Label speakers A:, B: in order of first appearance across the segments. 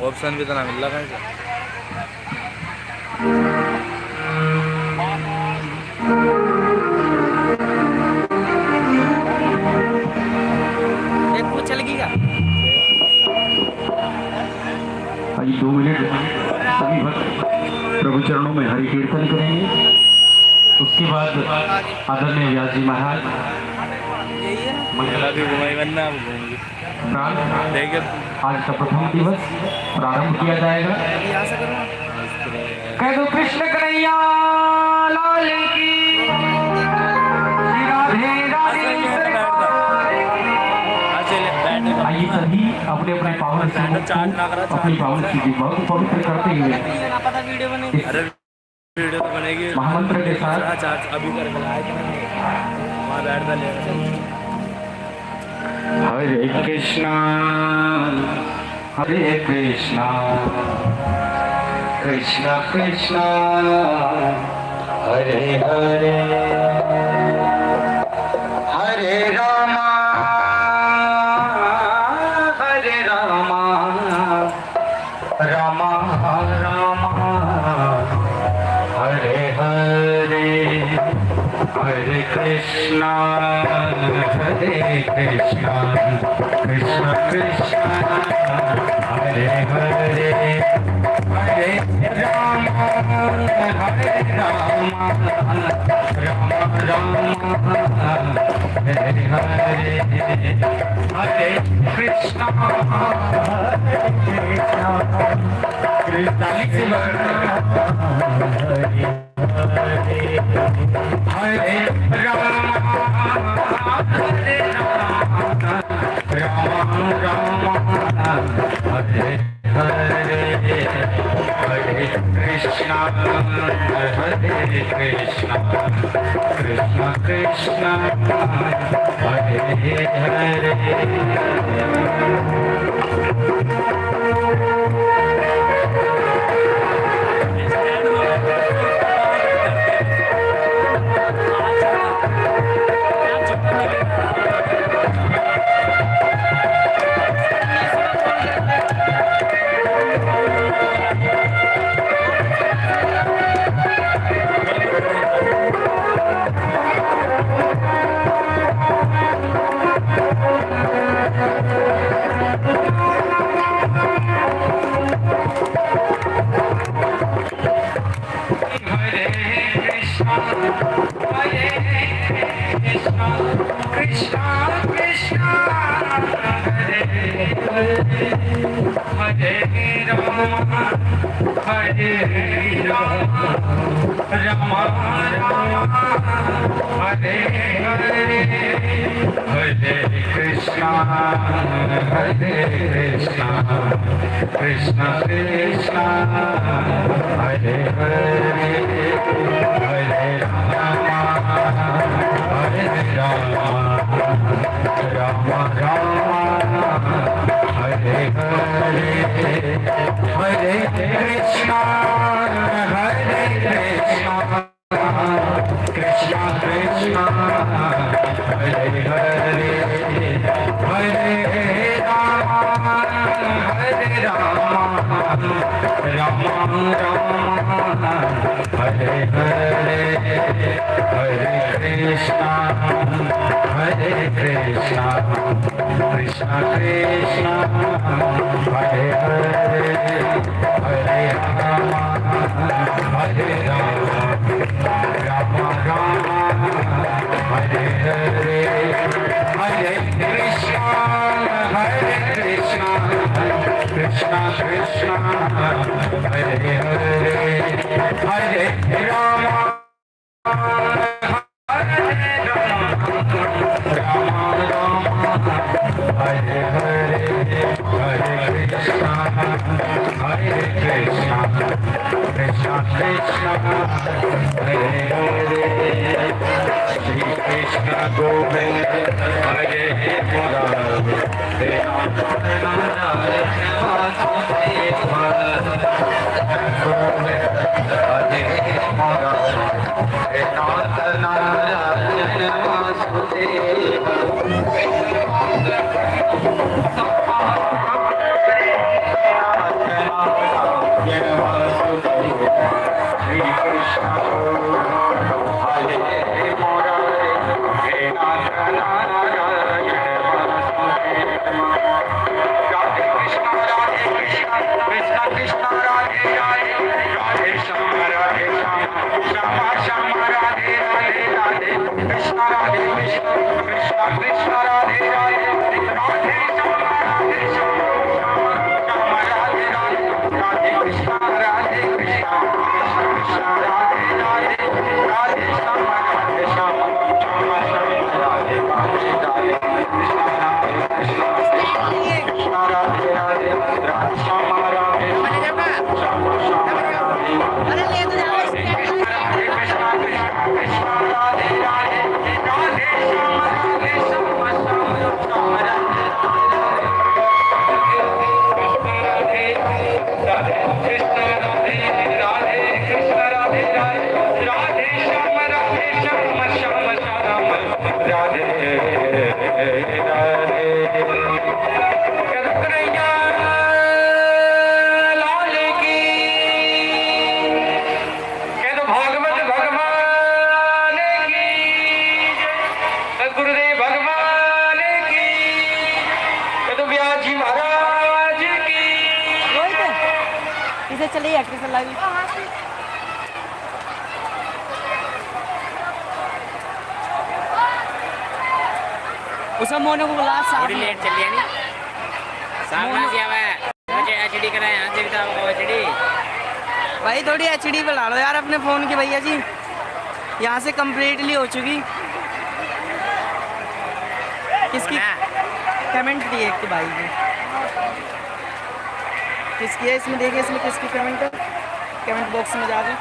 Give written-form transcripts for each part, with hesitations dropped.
A: Option भी तो ना मिल रहा कहीं से।
B: एक वो चल गई क्या?
C: अभी 2 मिनट सभी भक्त प्रभु चरणों में हरि कीर्तन करेंगे। उसके बाद आदरणीय व्यास जी महाराज
B: यही है ना।
A: मेला भी घुमाई बनना अब घूमूंगी
C: प्राण
A: देखे
C: आज का प्रथम दिवस प्रारंभ किया जाएगा।
B: अभी यहाँ से करूँ ना।
C: कह दो कृष्ण कन्हैया लाल की, श्री राधे राधे सरकार। आइए सभी अपने अपने पावन से अपनी पावन की बहुत पवित्र करते हुए
B: ये ना पता वीडियो बनेगी।
A: अरे वीडियो तो बनेगी
C: महामंत्र के साथ
A: चार्ज अभी कर वहाँ बैठ ले।
C: हरे कृष्णा कृष्णा कृष्णा हरे हरे, हरे रामा रामा रामा हरे हरे, हरे कृष्णा कृष्णा कृष्णा हरे हरे, हरे राम राम राम हरे हरे, हरे कृष्णा कृष्णा हरे राम राम राम हरे हरे, हरे कृष्णा कृष्णा कृष्णा हरे हरे। कृष्णा कृष्णा हरे हरे, हरे राम राम राम हरे हरे, हरे कृष्णा कृष्णा कृष्णा हरे हरे, हरे राम राम राम हरे हरे, हरे कृष्णा कृष्णा कृष्णा हरे हरे, हरे राम राम राम हरे हरे, हरे कृष्णा कृष्णा कृष्णा हरे हरे, हरे राम राम राम हरे हरे, हरे कृष्णा कृष्णा कृष्णा हरे हरे, श्री कृष्ण गोविंद हरे मुरारी,
D: गुरुदेव भगवान की, व्यास जी महाराज की।
B: इसे चलिए एक्ट्रेस लगी उसका मोने को बुला साहब
A: थोड़ी लेट चली है नहीं सामने से आवे मुझे एचडी कराए यहां से भी था एचडी
B: भाई थोड़ी एचडी बुला लो यार अपने फ़ोन की भैया जी, यहाँ से कम्प्लीटली हो चुकी। किसकी कमेंट दी है कि भाई की किसकी है इसमें, देखिए इसमें किसकी कमेंट है, कमेंट बॉक्स में जाके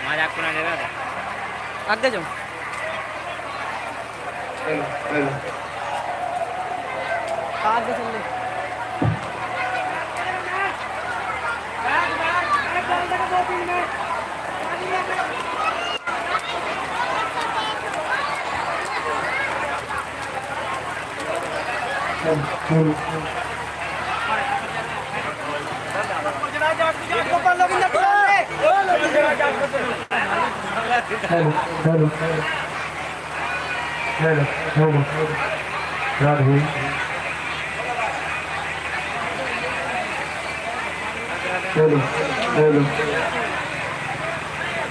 A: मजाक बना दे रहा था
B: आगे जाओ। आगे चल ले
C: hello Radhe hello hello Radhe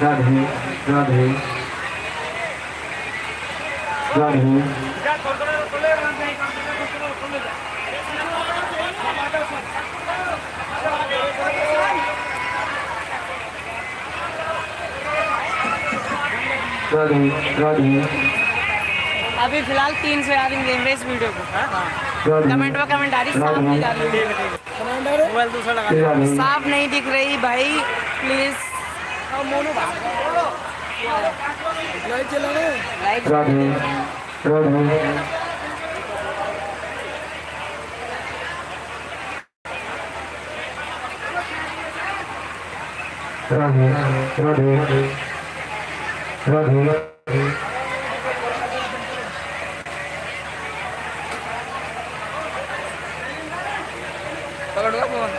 C: Radhe Radhe Radhe Radhe
B: अभी फिलहाल 300 याद देंगे इस वीडियो को।
C: राधे
B: कमेंट में कमेंट आ रही, साफ नहीं जा रही,
A: मोबाइल दूसरा लगा
C: राधे
B: साफ नहीं दिख रही भाई प्लीज। मोनू लाइट
C: राधे राधे राधे राधे राधे
B: पकड़ो फोन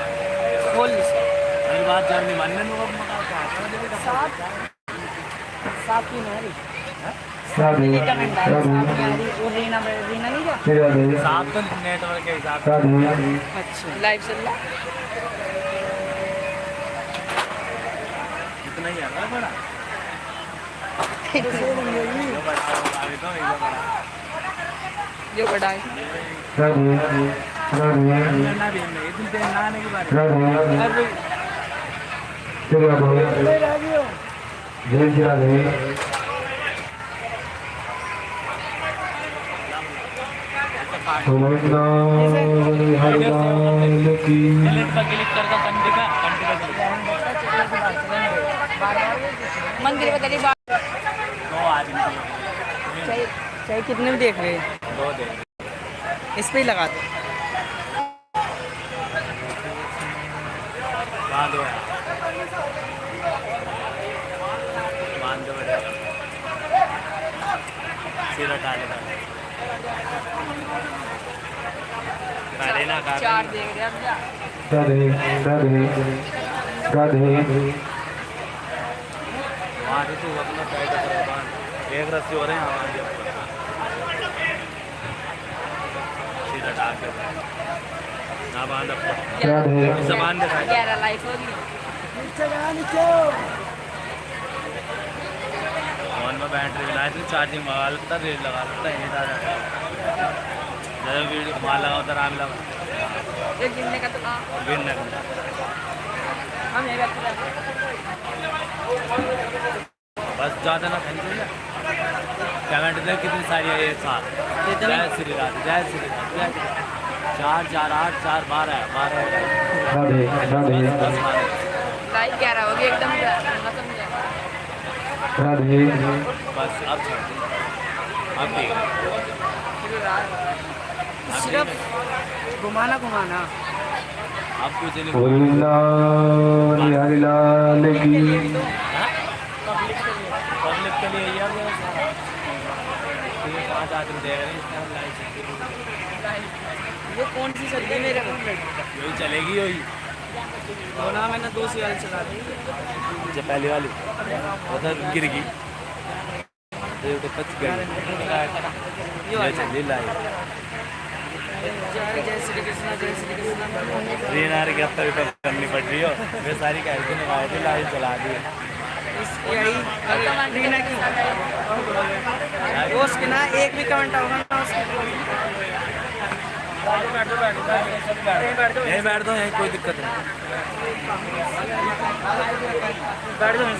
B: खोल ली
A: मेरी बात जाननी मानने में
B: साफ साफ की नहीं
C: राधे
B: कमेंट आ रही, साफ नहीं आ
C: राधे
B: रही। वो रीना नहीं क्या
C: राधे
A: साफ तो नेटवर्क के हिसाब
C: राधे
B: अच्छा लाइव चल रहा
A: इतना ही है बड़ा
B: जो बड़ा है
C: राधे राधे राधे जय श्री राधे हरिलाल की
B: मंदिर में गली बात
A: दो आदमी
B: चाहे कितने भी देख रहे हैं,
A: दो दे
B: इस पे ही लगा दो।
A: बांध दो बांध दो बेटा सिर हटा लेना काले ना काले
B: चार देख रहे हैं
C: राधे राधे राधे
A: वहाँ से तू अपना पैर कर बांध एक रस्सी हो रहे हैं हमारे सिर हटा के ना बांध अब
C: राधे
A: इसे बांध दे
B: 11 लाइफ होगी।
A: फोन में बैटरी मिला थी चार्जिंग मंगा लेता रेल लगा लेता यही था जब वीडियो माल लगा उधर आग लगा
B: एक गिनने का तो
A: बिन न
B: हम यही बैठे
A: बस ज़्यादा ना थैंक यू कमेंट देख कितनी सारी है ये साथ। जय श्री राधे जय श्री राधे जय श्री राधे। 4 4 8 4 12 है 12
C: राधे राधे
B: लाइव 11 होगी एकदम खत्म हो जाएगा।
C: राधे
A: बस अब छोड़ दे। अब ठीक है।
B: सिर्फ घुमाना घुमाना।
A: अब कुछ नहीं
C: हरि लाल की
A: पब्लिक के लिए यार ये सारा ये 5 आदमी देख रहे हैं इसमें हम लाइव चलती
B: वो कौन सी चल रही है मेरे को?
A: यही चलेगी यही
B: ना मैंने दूसरी वाली चला दी।
A: जो पहली वाली उधर गिर गई ये तो पच गई ये चली लाइव।
B: जय श्री कृष्ण जय श्री कृष्ण।
A: रीनार की अब तक करनी पड़ रही हो वे सारी कहती निकाल दी लाइव चला दी।
B: यही रीना की वो उसके ना एक भी कमेंट होगा ना उसके।
A: यहीं बैठ दो यहीं कोई दिक्कत नहीं।
B: बैठ जाओ।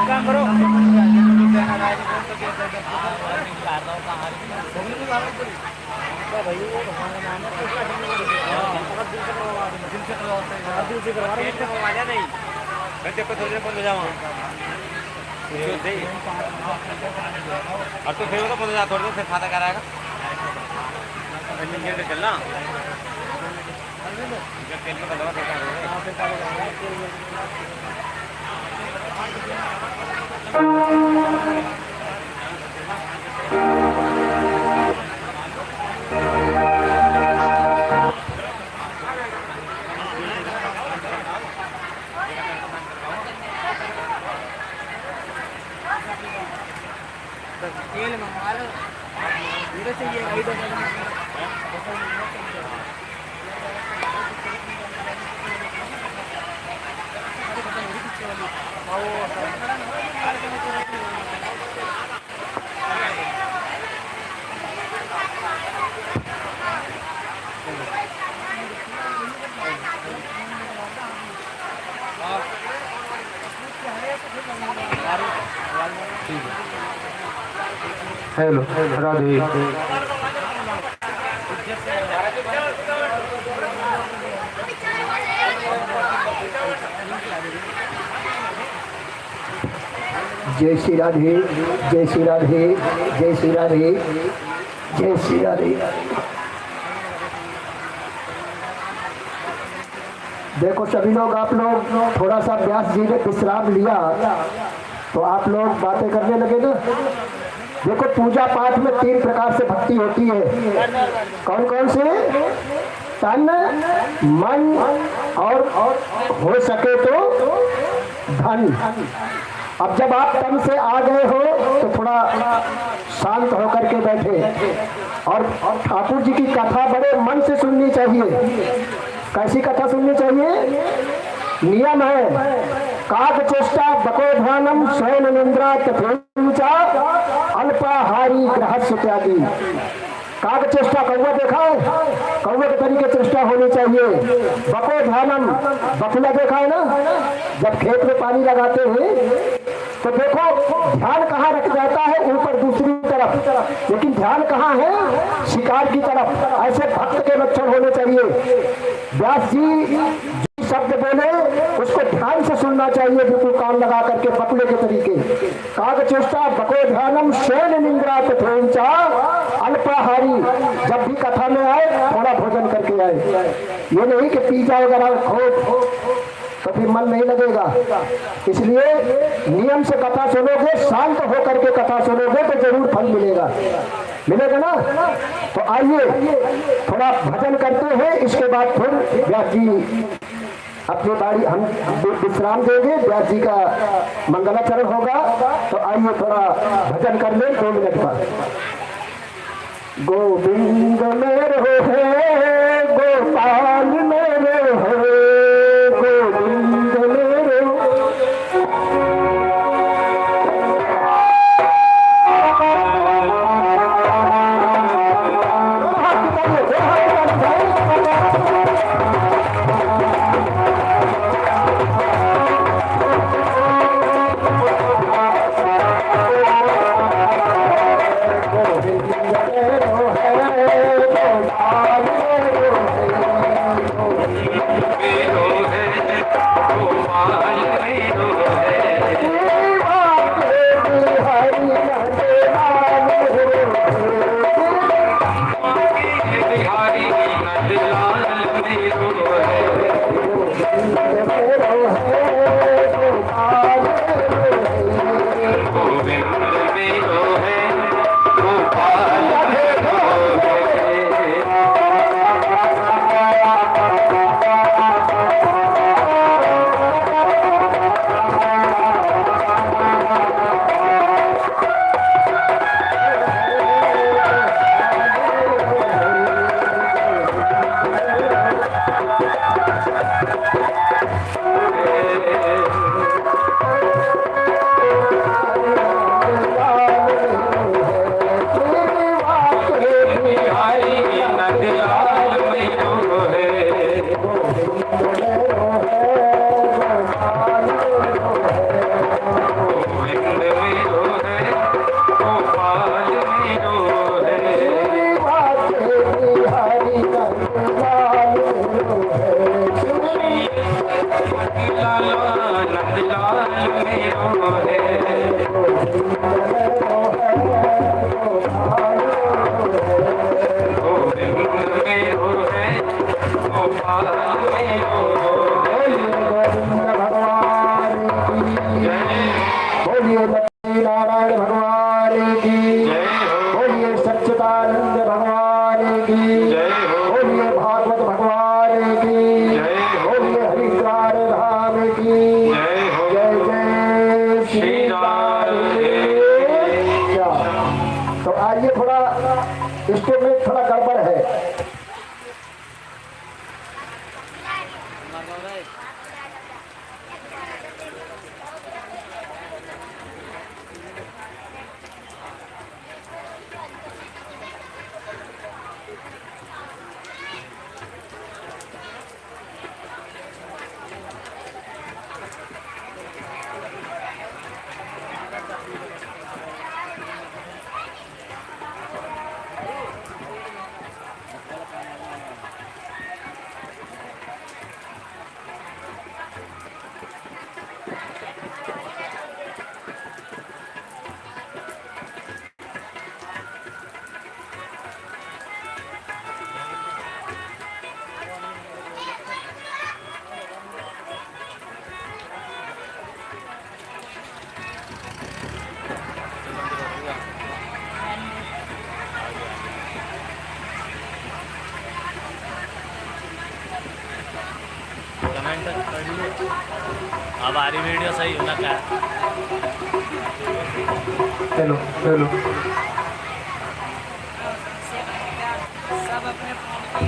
B: काम करो
A: और तो फिर वो तो पता थोड़ी देर फिर खाता कराएगा चलना तेल में दवा देता
B: तेल मंगवा लो इधर से ये इधर
C: हेलो राधे
E: जय श्री राधे जय श्री राधे जय श्री राधे जय श्री राधे। देखो सभी लोग आप लोग थोड़ा सा व्यास जी ने विश्राम लिया तो आप लोग बातें करने लगे ना। देखो पूजा पाठ में 3 प्रकार से भक्ति होती है। कौन कौन से? तन मन और हो सके तो धन। अब जब आप तन से आ गए हो तो थोड़ा शांत होकर के बैठे और ठाकुर जी की कथा बड़े मन से सुननी चाहिए। कैसी कथा सुननी चाहिए? नियम है काक चेष्टा बकोध्यानम स्वयं निंद्रा तथेचा अल्पाहारी गृहस्थ त्यागी। काक चेष्टा कौवा देखा है? कौवे के तरीके चेष्टा होनी चाहिए। बको ध्यानम बकुला देखा है ना? जब खेत में पानी लगाते हैं तो देखो ध्यान कहाँ रख जाता है? ऊपर दूसरी तरफ, लेकिन ध्यान कहाँ है? शिकार की तरफ। ऐसे भक्त के लक्षण होने चाहिए। व्यास जी शब्द बोले उसको ध्यान से सुनना चाहिए, बिल्कुल कान लगा करके बकुले के तरीके। काग चेष्टा बको ध्यानम शैन निंद्रा तथेचा अल्पाहारी। जब भी कथा में आए थोड़ा भोजन करके आए। ये नहीं कि पिज्जा वगैरह खो तो फिर मन नहीं लगेगा। इसलिए नियम से कथा सुनोगे, शांत होकर के कथा सुनोगे तो जरूर फल मिलेगा। मिलेगा ना? तो आइए थोड़ा भजन करते हैं, इसके बाद फिर व्यास जी अपनी बारी हम विश्राम देंगे। व्यास जी का मंगलाचरण होगा। तो आइए थोड़ा भजन कर लें 2 मिनट बाद। गोविंद मेरे है गोपाल मेरे है गोविंद बोलिए लक्ष्मी नारायण भगवान की बोलिए सच्चिदानंद भगवान की बोलिए भागवत भगवान की बोलिए हरिद्वार धाम की जय जय श्री राम। तो आइए, थोड़ा स्टेप में थोड़ा गड़बड़ है।
A: कमेंट कर लो। अब आ रही वीडियो सही होना क्या है?
E: चलो चलो
B: सब अपने फोन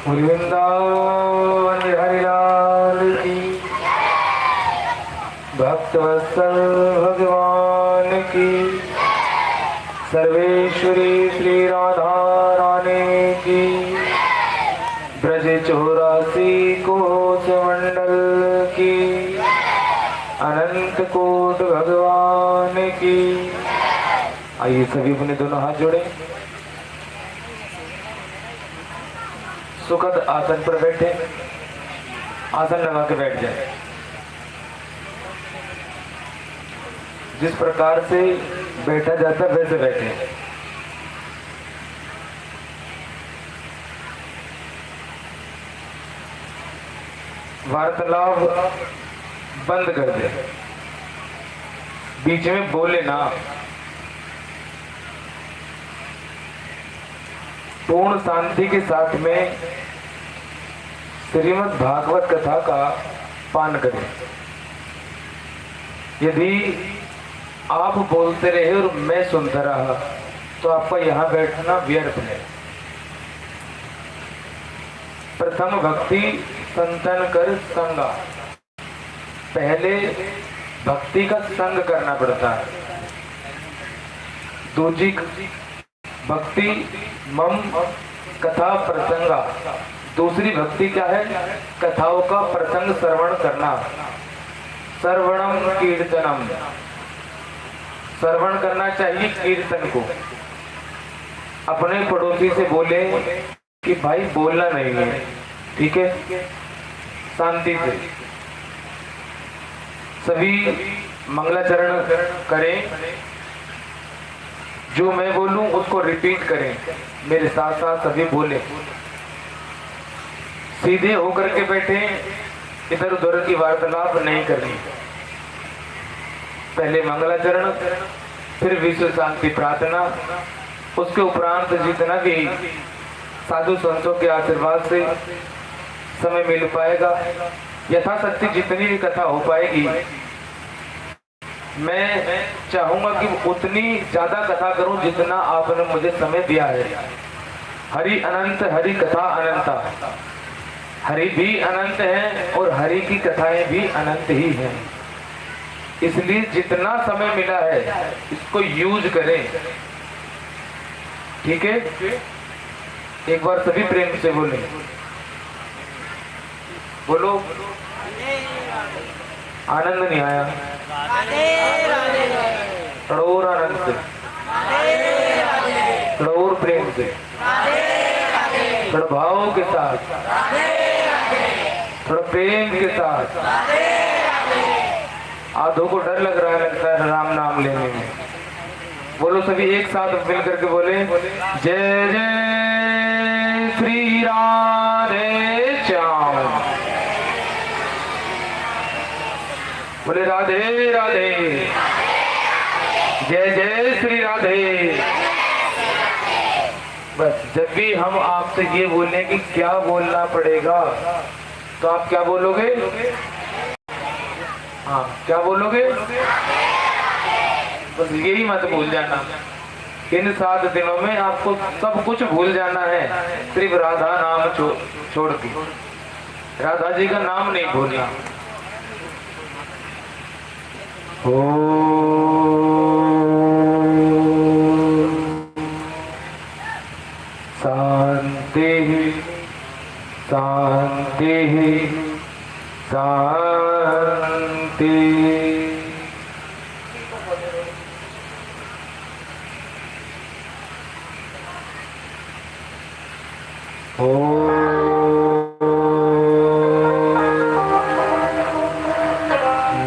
D: बोल वृंदावन हरिलाल की, भक्तवत्सल भगवान की, सर्वेश्वरी श्री राधा रानी की, ब्रज 84 कोस मंडल की, अनंत कोट भगवान की। आइए सभी अपने दोनों हाथ जोड़े, सुखद आसन पर बैठे, आसन लगा के बैठ जाए। जिस प्रकार से बैठा जाता है वैसे बैठे। वार्तालाप बंद कर दे, बीच में बोले ना। पूर्ण शांति के साथ में श्रीमद् भागवत कथा का पान करें। यदि आप बोलते रहे और मैं सुनता रहा तो आपका यहाँ बैठना व्यर्थ है। प्रथम भक्ति संतन कर संगा, पहले भक्ति का संग करना पड़ता है। दूजी भक्ति मम कथा प्रसंगा, दूसरी भक्ति क्या है? कथाओं का प्रसंग श्रवण करना। श्रवणम कीर्तनम, श्रवण करना चाहिए कीर्तन को। अपने पड़ोसी से बोले कि भाई बोलना नहीं है, ठीक है, शांति से। सभी मंगलाचरण करें, जो मैं बोलूं उसको रिपीट करें, मेरे साथ साथ सभी बोले। सीधे होकर के बैठे, इधर उधर की वार्तालाप नहीं करनी। पहले मंगलाचरण, फिर विश्व शांति प्रार्थना, उसके उपरांत जितना भी साधु संतों के आशीर्वाद से समय मिल पाएगा, यथाशक्ति जितनी भी कथा हो पाएगी, मैं चाहूंगा कि उतनी ज्यादा कथा करूं जितना आपने मुझे समय दिया है। हरि अनंत, हरि कथा अनंता। हरि भी अनंत है और हरि की कथाएं भी अनंत ही हैं। इसलिए जितना समय मिला है इसको यूज करें, ठीक है। एक बार सभी प्रेम से बोले, बोलो। आनंद नहीं आया? और आनंद से, और प्रेम से। थोड़ा भाव के साथ, थोड़ा प्रेम के साथ। आधों को डर लग रहा है, लगता है राम नाम लेने में। बोलो सभी एक साथ मिल करके बोले, जय जय श्री राधे श्याम। बोले राधे राधे, जय जय श्री राधे। बस जब भी हम आपसे ये बोलें कि क्या बोलना पड़ेगा, तो आप क्या बोलोगे? हाँ, क्या बोलोगे? बस यही मत भूल जाना। इन 7 दिनों में आपको सब कुछ भूल जाना है, सिर्फ राधा नाम छोड़ के। राधा जी का नाम नहीं भूलना। शांति शांति शांति।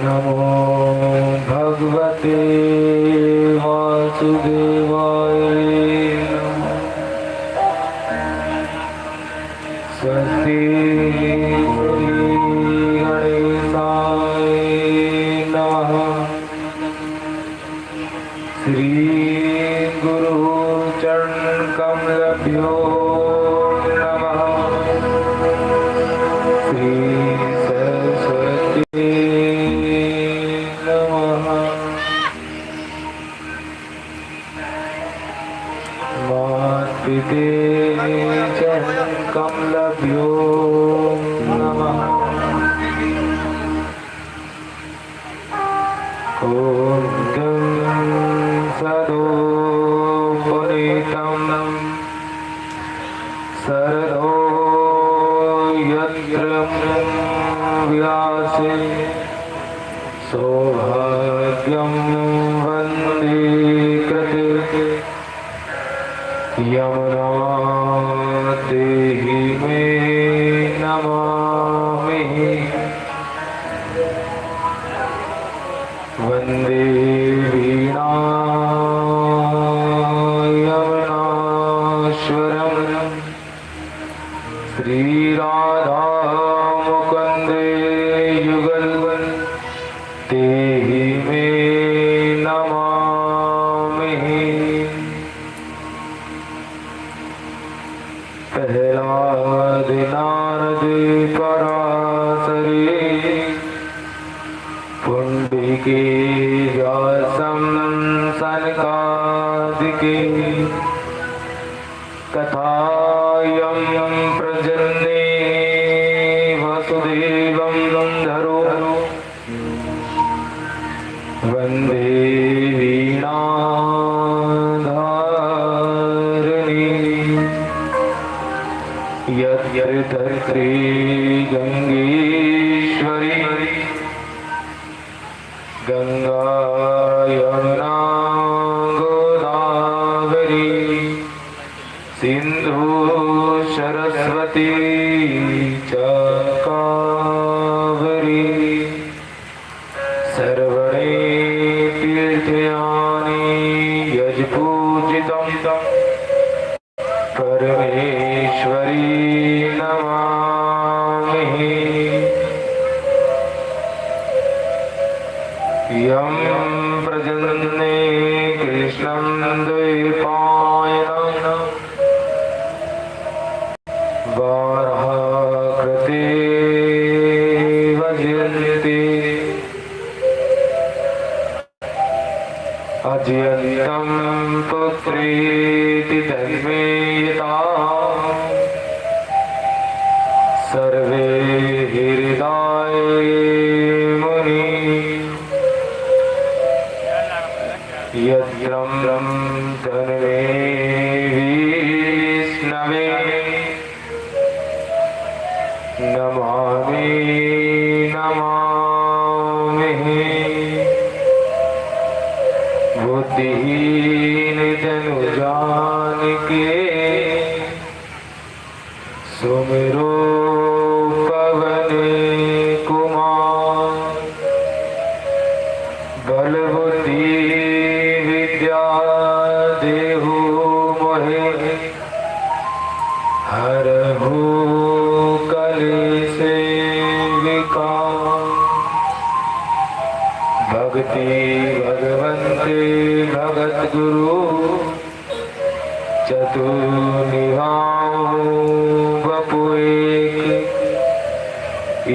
D: नमो भगवते वासुदेवाय नमः। स्वस्ति गणेशाय नमः। श्री गुरु चरण कमलभ्यो नमः। श्री सरस्वती नमः। मातृते चरण कमलभ्यो नमः। ॐ गं सदो पुनीतं सरदो यत्र व्यासे सौभाग्यं वन्दे कृते यमुना देहि मे नमामि। वन्दे वीणा यमुनाश्वरम्। श्रीराधा मुकुन्दे युगल देहि मे नमामि। प्रहलाद नारद पराशरे पुण्डिके व्यासं सनकादिके कथायं प्रजन्ये वसुदेवं धरो। वन्दे वीणाधारिणी यद्यर्थे गंगेश्वरी गंगा यमुना गोदावरी सिंधु सरस्वती च कावेरी। सर्वणे तीर्थयानि यजपूजितं परमेश्वरी नमामि। यं प्रजन्ये कृष्णं द्वैपायनं वाराकृते भजन्ते अजयन्तं पुत्रेति तन्मेयता। सर्वे हृदय मुनि यत्रं तन्मे विष्णवे नमामि नमामि। बुद्धिहीन जनु जानिके सुमिरो पवन कुमार बलवती विद्या देहु मोहे हरहु कलेसे विकार भक्ति भगवन्ते भगत गुरु चतुर्निभाओ बपु एक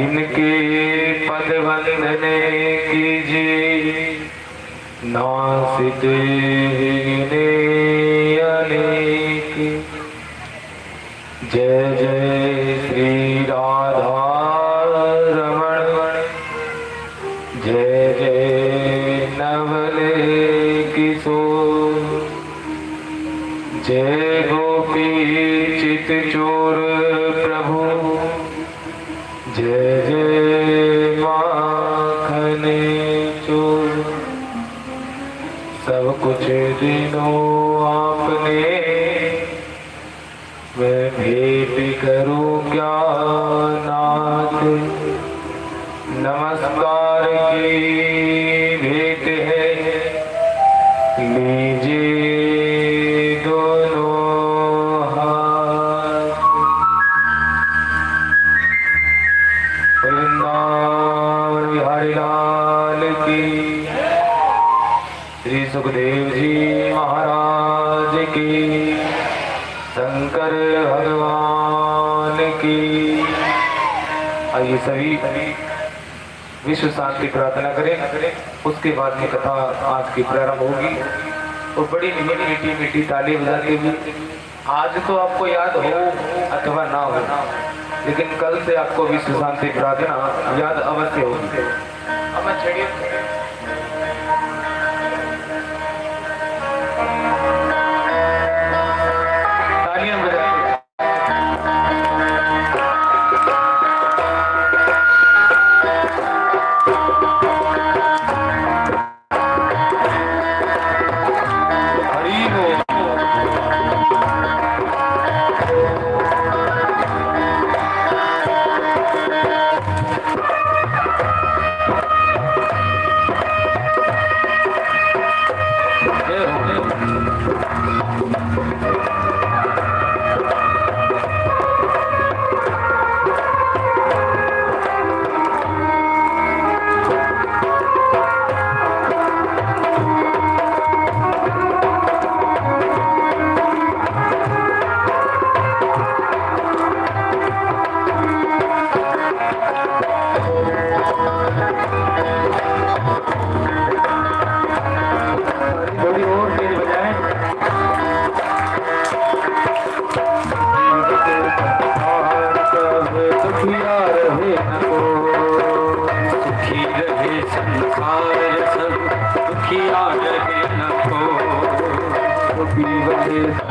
D: इनके पद वंदने कीजिए नासित गिने अनेक जय जय श्री राधा रमण जय जय नवले किशोर जय गोपी चित चोर प्रभु जय जय माखने चोर सब कुछ दिनों आपने मैं भेंट करूं क्या नाथ नमस्कार की भेंट है लीजिए दोनों हाथ वृंदावन बिहारी लाल की श्री सुखदेव जी महाराज की शंकर भगवान की। आइए सभी विश्व शांति प्रार्थना करें, उसके बाद में कथा आज की प्रारंभ होगी और बड़ी मीठी मीठी ताली बजाते हुए। आज तो आपको याद हो अथवा ना हो, लेकिन कल से आपको विश्व शांति प्रार्थना याद अवश्य होगी। अब मैं छड़िए तालियां बजाते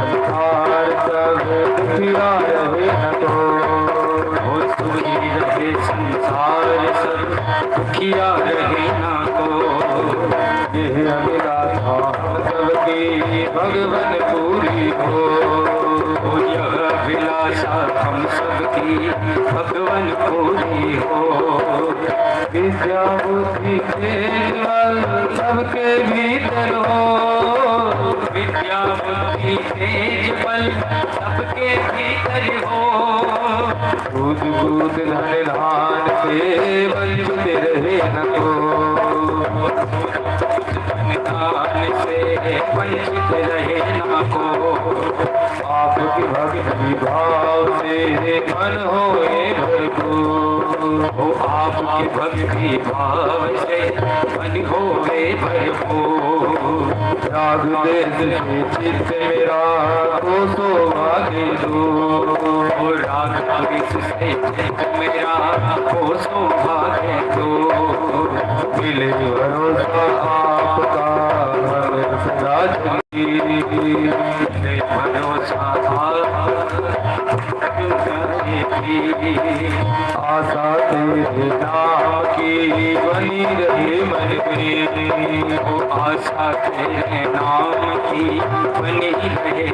D: संसार सब दुखिया रहे न तो हो सुखी रहे संसार सब दुखिया रहे न तो यह अभिलाषा सबकी भगवन पूरी हो यह अभिलाषा हम सबकी भगवन पूरी हो विद्या बुद्धि केवल सबके भीतर हो विद्या बुद्धि तेज बल सबके भीतर हो दूध दूध धन धान से वंचित रहे न को दान से वंचित रहे न को आपकी भक्ति भाव से मन होए भरपूर हो आपकी भक्ति भाव से मन होए भरपूर राग देश से चित्त मेरा को सौभाग्य दो राग देश से चित्त मेरा को सौभाग्य दो मिले भरोसा आपका हमें सदा मिले भरोसा आपका आशा तेरे नाम की बनी रहे मन में,
A: वो आशा तेरे नाम की बनी रहे।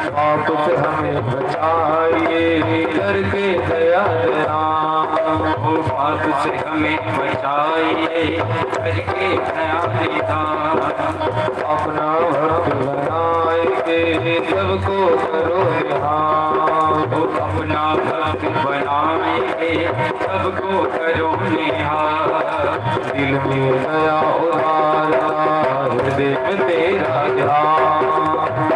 D: पाप से हमें बचाइए करके दया राम,
A: वो पाप से हमें बचाइए करके दयालु दान।
D: अपना भक्त बनाएंगे सबको करो निहाल,
A: वो अपना भक्त बनाएंगे सबको करो निहाल।
D: दिल में दया उतारा हृदय में तेरा ध्यान,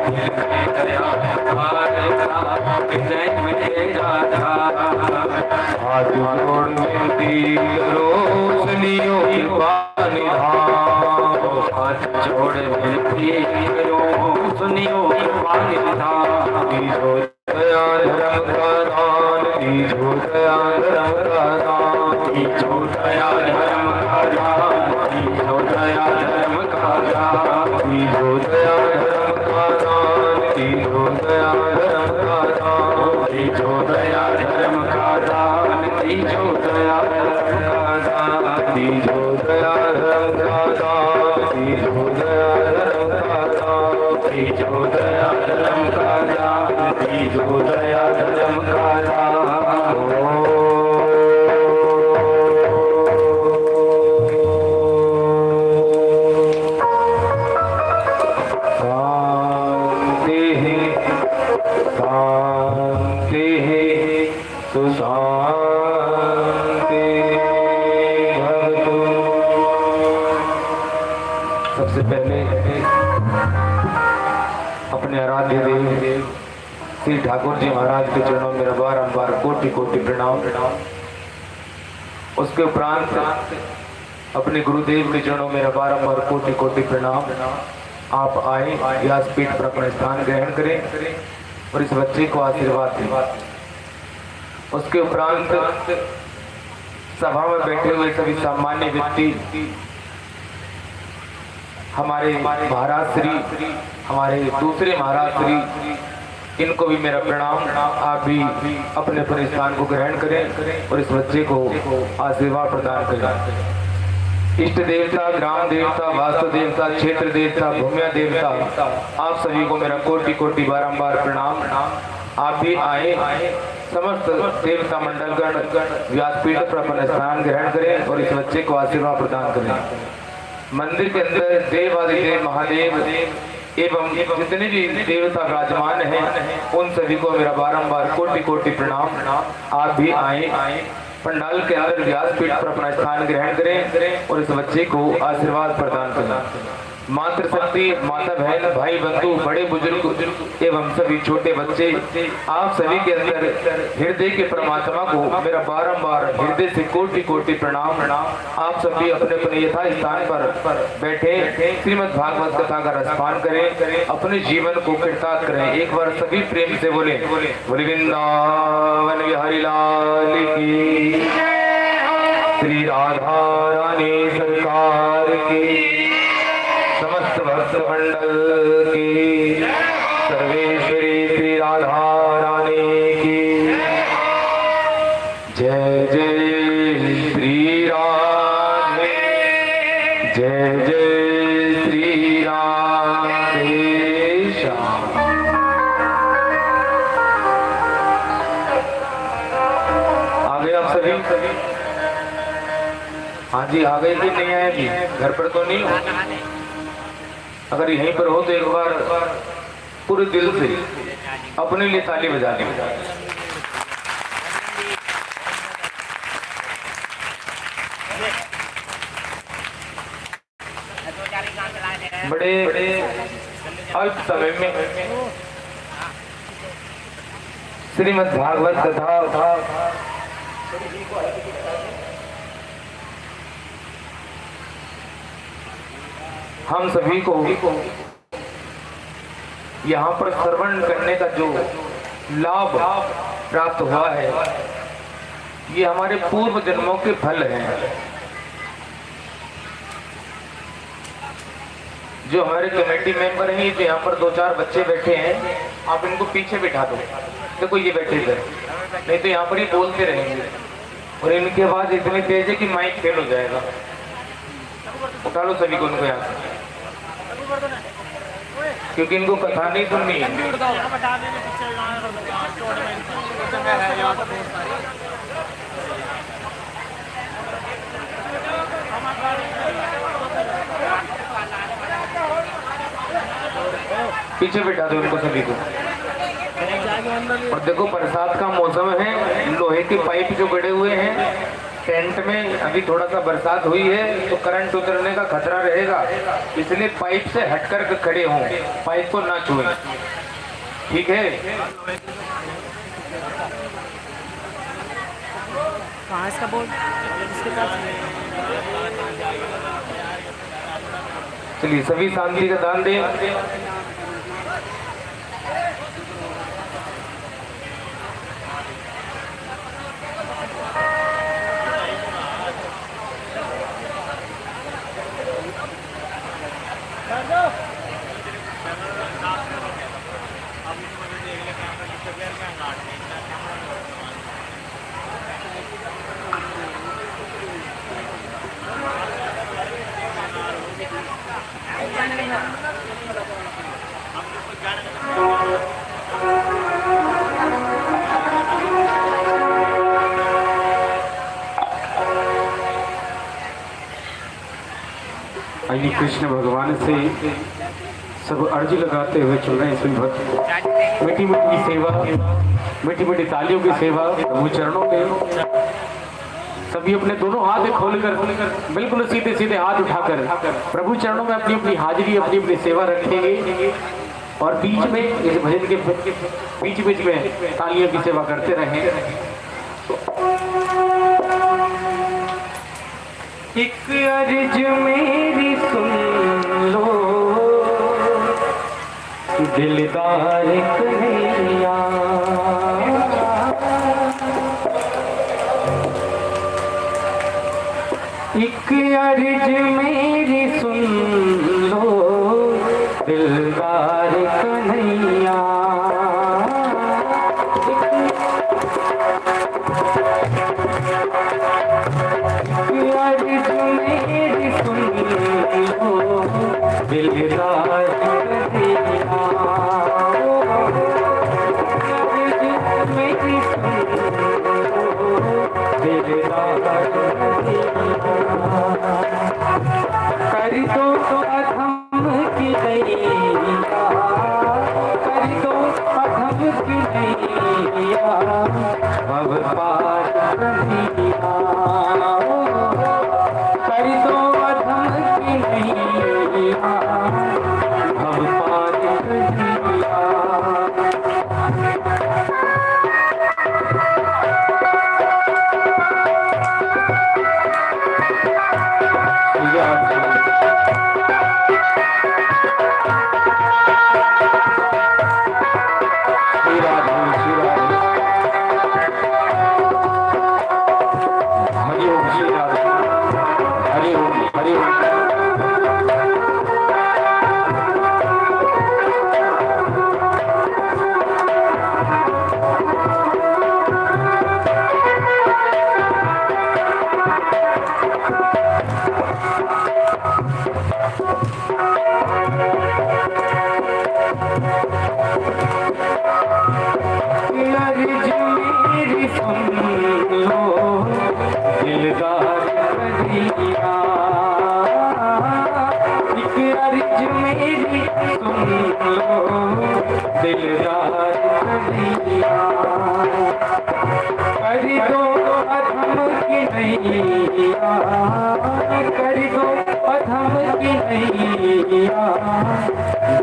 A: दिल में दया उतारा हृदय में तेरा ध्यान।
D: हाथ जोड़ विनती करो सुनियो कृपा निधान,
A: हाथ जोड़ विनती करो सुनियो कृपा निधान।
D: दीजो दया धर्म का दान, दीजो दया धर्म का दान,
A: दीजो दया धर्म का दान, दीजो दया धर्म का दान।
D: दीजो दया धर्म का दान, दीजो दया धर्म का दान,
A: दीजो दया धर्म का दान, दीजो दया धर्म का दान।
D: दीजो दया धर्म का दान, दीजो दया धर्म का दान,
A: दीजो दया धर्म का दान, दीजो दया धर्म का दान।
D: शांति शांति सुशांति भवतु। सबसे पहले अपने आराध्य देव श्री ठाकुर जी महाराज के चरणों में बारंबार कोटि कोटि प्रणाम। उसके उपरांत अपने गुरुदेव के चरणों में बारंबार कोटि कोटि प्रणाम। आप आए व्यासपीठ पर अपना स्थान ग्रहण करें और इस बच्चे को आशीर्वाद दें। उसके उपरांत सभा में बैठे हुए सभी सामान्य व्यक्ति, हमारे महाराज श्री, हमारे दूसरे महाराज श्री, इनको भी मेरा प्रणाम। आप भी अपने अपने स्थान को ग्रहण करें और इस बच्चे को आशीर्वाद प्रदान करें। इष्ट देवता, ग्राम देवता, वास्तु देवता, क्षेत्र देवता, भूमिया देवता, आप सभी को मेरा कोटि कोटि बारंबार प्रणाम। आप भी आए, समस्त देवता मंडलगण व्यासपीठ पर अपना स्थान ग्रहण करें और इस बच्चे को आशीर्वाद प्रदान करें। मंदिर के अंदर देवादिदेव महादेव एवं जितने भी देवता विराजमान हैं, उन सभी को मेरा बारंबार कोटि कोटि प्रणाम। आप भी आए, पंडाल के अंदर व्यासपीठ पर अपना स्थान ग्रहण करें और इस बच्चे को आशीर्वाद प्रदान करें। मातृ शक्ति, माता बहन, भाई बंधु, बड़े बुजुर्ग एवं सभी छोटे बच्चे, आप सभी के अंदर हृदय के परमात्मा को मेरा बारंबार हृदय से कोटि कोटि प्रणाम। आप सभी अपने अपने यथा स्थान पर बैठे श्रीमद् भागवत कथा का रसपान करें, अपने जीवन को कृतार्थ करें। एक बार सभी प्रेम से बोले वृंदावन बिहारी लाल की, श्री राधा रानी सरकार की, समस्त भक्त मंडल की, सर्वेश्वरी श्री राधा रानी की जय। जय श्री राधे, जय जय श्री राधे श्याम। आ गए आप सभी? हाँ जी, आ गए कि नहीं आए जी? घर पर तो नहीं हो? अगर यहीं पर हो तो एक बार पूरे दिल से अपने लिए ताली बजा लें। बड़े अल्प समय में श्रीमद् भागवत कथा हम सभी को यहाँ पर श्रवण करने का जो लाभ प्राप्त हुआ है, ये हमारे पूर्व जन्मों के फल हैं। जो हमारे कमेटी मेंबर हैं, जो यहाँ पर 2-4 बच्चे बैठे हैं, आप इनको पीछे बिठा दो। देखो ये बैठे इधर, नहीं तो यहाँ पर ही बोलते रहेंगे और इनकी आवाज इतनी तेज है कि माइक फेल हो जाएगा। उठा लो सभी को इनको यहाँ से, क्योंकि इनको कथा नहीं सुननी है। पीछे बिठा दो इनको सभी को। और देखो बरसात का मौसम है, लोहे की पाइप जो गड़े हुए हैं टेंट में, अभी थोड़ा सा बरसात हुई है तो करंट उतरने का खतरा रहेगा, इसलिए पाइप से हटकर खड़े हों, पाइप को ना छुएं, ठीक है।
B: कहाँ इसका बोर्ड? इसके पास।
D: चलिए सभी शांति का दान दें।
C: आइए कृष्ण भगवान से सब अर्जी लगाते हुए चल रहे हैं सभी भक्त। मीठी मीठी सेवा, मीठी मीठी तालियों की सेवा प्रभु चरणों में। सभी अपने दोनों हाथ खोलकर बिल्कुल सीधे सीधे हाथ उठाकर प्रभु चरणों में अपनी अपनी हाजिरी, अपनी अपनी सेवा रखेंगे और बीच में इस भजन के बीच बीच में तालियों की सेवा करते रहें। एक अर्ज मेरी सुन लो दिलदार कन्हैया, एक अर्ज मेरी सुन लो दिलदार कन्हैया, अर्ज मेरी सुन लो दिलदार कन्हैया, अर्ज मेरी सुन लो दिलदार कर दो तो अधम की नैया, कर दो अधम की नैया, भव पार कन्हैया, कर दो अधम की नैया, भव पार कन्हैया।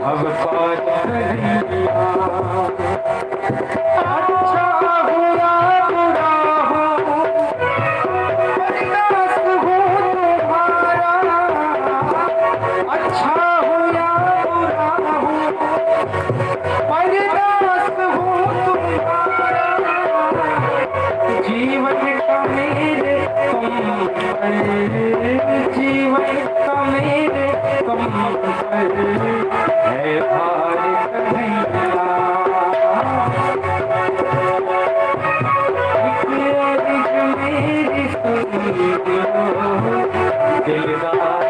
C: भव पार कन्हैया, अच्छा हुआ बुरा हो बर्दाश्त हो तुम्हारा, अच्छा हुआ बुरा हो बर्दाश्त हो तुम्हारा, जीवन का मेरे तुम पर, जीवन का मेरे तुम पर है भार कन्हैया। दिलदार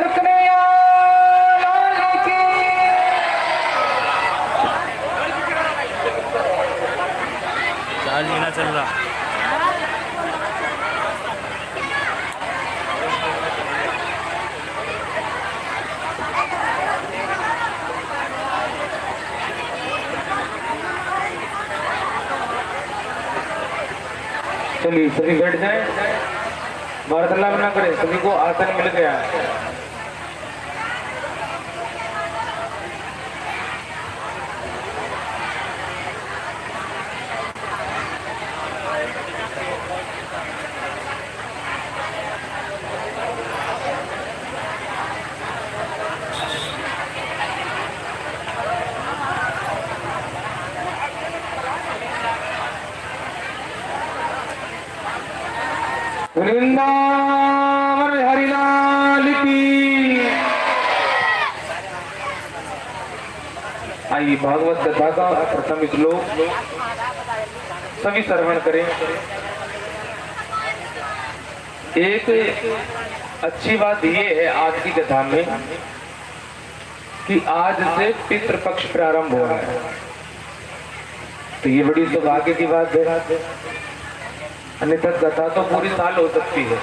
C: कन्हैया।
A: चार्ज बिना चल रहा।
D: चलिए सभी बैठ जाए, वार्तालाप ना करें, सभी को आसन मिल गया। वृंदावन हरिलाल की। आइए भागवत कथा का प्रथम श्लोक सभी श्रवण करें। एक अच्छी बात ये है आज की कथा में कि आज से पितृपक्ष प्रारंभ हो रहा है, तो ये बड़ी सौभाग्य की बात है। अन्यथा कथा तो पूरी साल हो सकती है,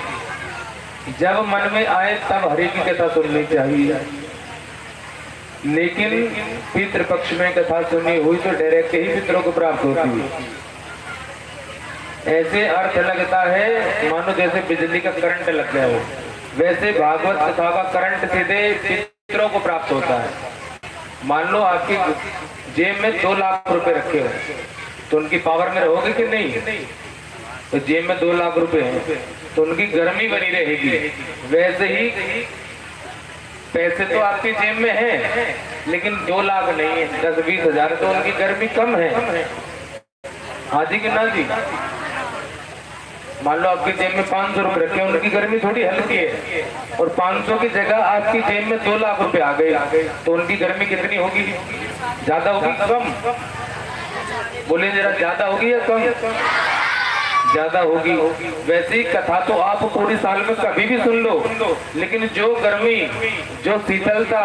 D: जब मन में आए तब हरि की कथा सुननी चाहिए। लेकिन पितृपक्ष में कथा सुननी हुई तो डायरेक्ट ही पितरों को प्राप्त होती है। ऐसे अर्थ लगता है मानो जैसे बिजली का करंट लग गया हो, वैसे भागवत कथा का करंट सीधे पितरों को प्राप्त होता है। मान लो आपकी जेब में 2 लाख रुपए रखे हो, तो उनकी पावर में रहोगे कि नहीं? तो जेब में 2 लाख रुपए हैं तो उनकी गर्मी बनी रहेगी। वैसे ही पैसे तो आपकी जेब में हैं, लेकिन 2 लाख नहीं है, 10-20 हजार, तो उनकी गर्मी कम है। हाँ जी कि ना जी? मान लो आपकी जेब में 500 रुपए रखे, उनकी गर्मी थोड़ी हल्की है, और 500 की जगह आपकी जेब में 2 लाख रुपए आ गए, तो उनकी गर्मी कितनी होगी? ज्यादा होगी कम? बोले जरा, ज्यादा होगी या कम? ज्यादा होगी। वैसे ही कथा तो आप पूरी साल में कभी भी सुन लो, लेकिन जो गर्मी, जो शीतलता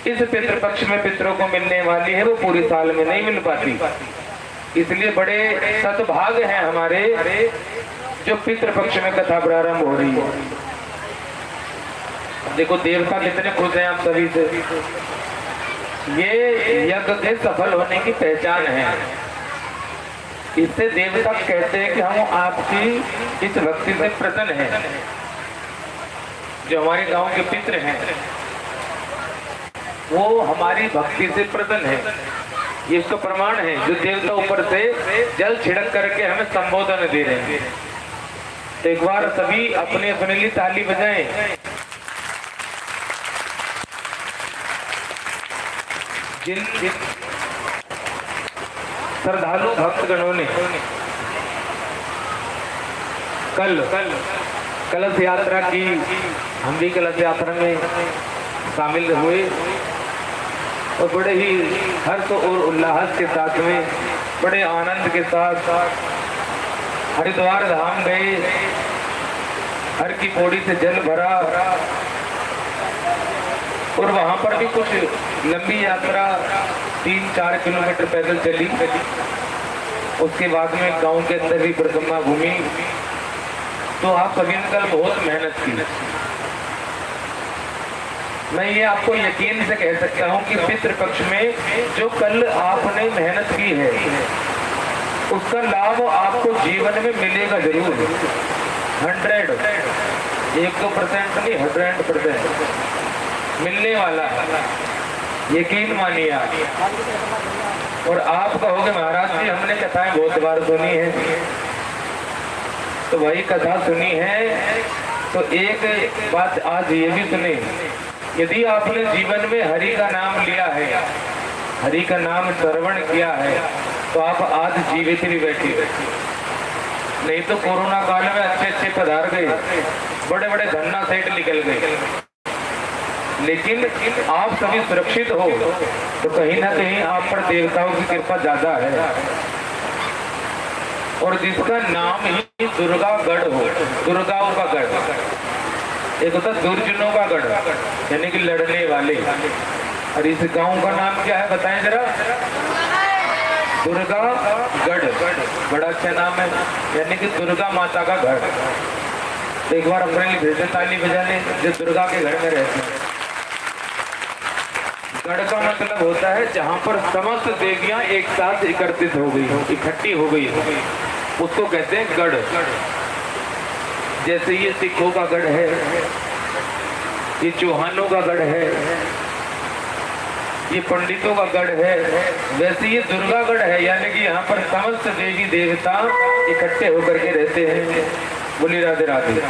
D: इस पितृपक्ष में पितरों को मिलने वाली है वो पूरी साल में नहीं मिल पाती। इसलिए बड़े सद्भाग्य हैं हमारे जो पितृपक्ष में कथा प्रारंभ हो रही है। देखो देवता कितने खुश हैं आप सभी से। ये यज्ञ के सफल होने की पहचान है। इससे देवता कहते हैं कि हम आपकी इस भक्ति से प्रसन्न हैं। जो हमारे गांव के पितृ हैं वो हमारी भक्ति से प्रसन्न है। ये इसका प्रमाण है। जो देवता ऊपर से जल छिड़क करके हमें संबोधन दे रहे हैं। तो एक बार सभी अपने अपने लिए ताली बजाएं। जिन श्रद्धालु भक्तगणों ने कल कलश यात्रा की, हम भी कलश यात्रा में शामिल हुए और बड़े ही हर्ष और उल्लास के साथ में, बड़े आनंद के साथ हरिद्वार धाम गए। हर की पौड़ी से जल भरा और वहां पर भी कुछ लंबी यात्रा 3-4 किलोमीटर पैदल चली। उसके बाद में गांव के अंदर भी परिक्रमा घूमी। तो आप सभी ने कल बहुत मेहनत की। मैं ये आपको यकीन से कह सकता हूँ कि पितृपक्ष में जो कल आपने मेहनत की है उसका लाभ आपको जीवन में मिलेगा जरूर। 100% नहीं 100% मिलने वाला, यकीन मानिए आप। और आप कहोगे महाराज जी हमने कथाएं बहुत बार सुनी है, तो वही कथा सुनी है तो एक बात आज ये भी सुने। यदि आपने जीवन में हरि का नाम लिया है, हरि का नाम श्रवण किया है, तो आप आज जीवित भी बैठे। नहीं तो कोरोना काल में अच्छे पधार गए, बड़े बड़े धन्ना सेठ निकल गए, लेकिन आप सभी सुरक्षित हो तो कहीं ना कहीं आप पर देवताओं की कृपा ज्यादा है। और जिसका नाम ही दुर्गागढ़ हो, दुर्गाओं का गढ़, एक होता दुर्जनों का गढ़ यानी कि लड़ने वाले। और इस गांव का नाम क्या है बताएं जरा? दुर्गागढ़। बड़ा अच्छा नाम है, यानी कि दुर्गा माता का घर। तो एक बार अपने लिए भेजे ताली बजाने जो दुर्गा के घर में रहते हैं। गढ़ का मतलब होता है जहाँ पर समस्त देवियां एक साथ एकत्रित हो गई हो, इकट्ठी हो गई हो, उसको कहते हैं गढ़। जैसे ये सिखों का गढ़ है, ये चौहानों का गढ़ है, ये पंडितों का गढ़ है, वैसे ये दुर्गागढ़ है, यानी कि यहाँ पर समस्त देवी देवता इकट्ठे होकर के रहते हैं। बोली राधे राधे।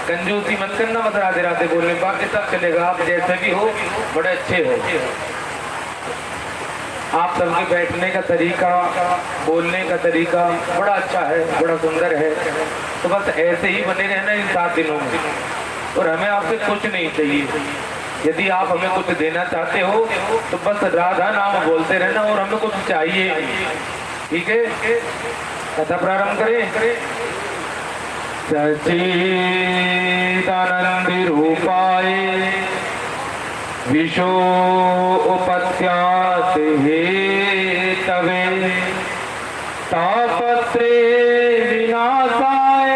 D: कंजूसी मत करना, मत राधे राधे बोलने, बाकी सब चलेगा। आप जैसे भी हो बड़े अच्छे हो। आप सबके बैठने का तरीका, बोलने का तरीका बड़ा अच्छा है, बड़ा सुंदर है। तो बस ऐसे ही बने रहना इन 7 दिनों में। और हमें आपसे कुछ नहीं चाहिए। यदि आप हमें कुछ देना चाहते हो तो बस राधा नाम बोलते रहना और हमें कुछ चाहिए। ठीक है, कथा प्रारंभ करें। सच्चिदानंद रूपाय विशोपत्यास हेतवे तापत्रे विनाशाय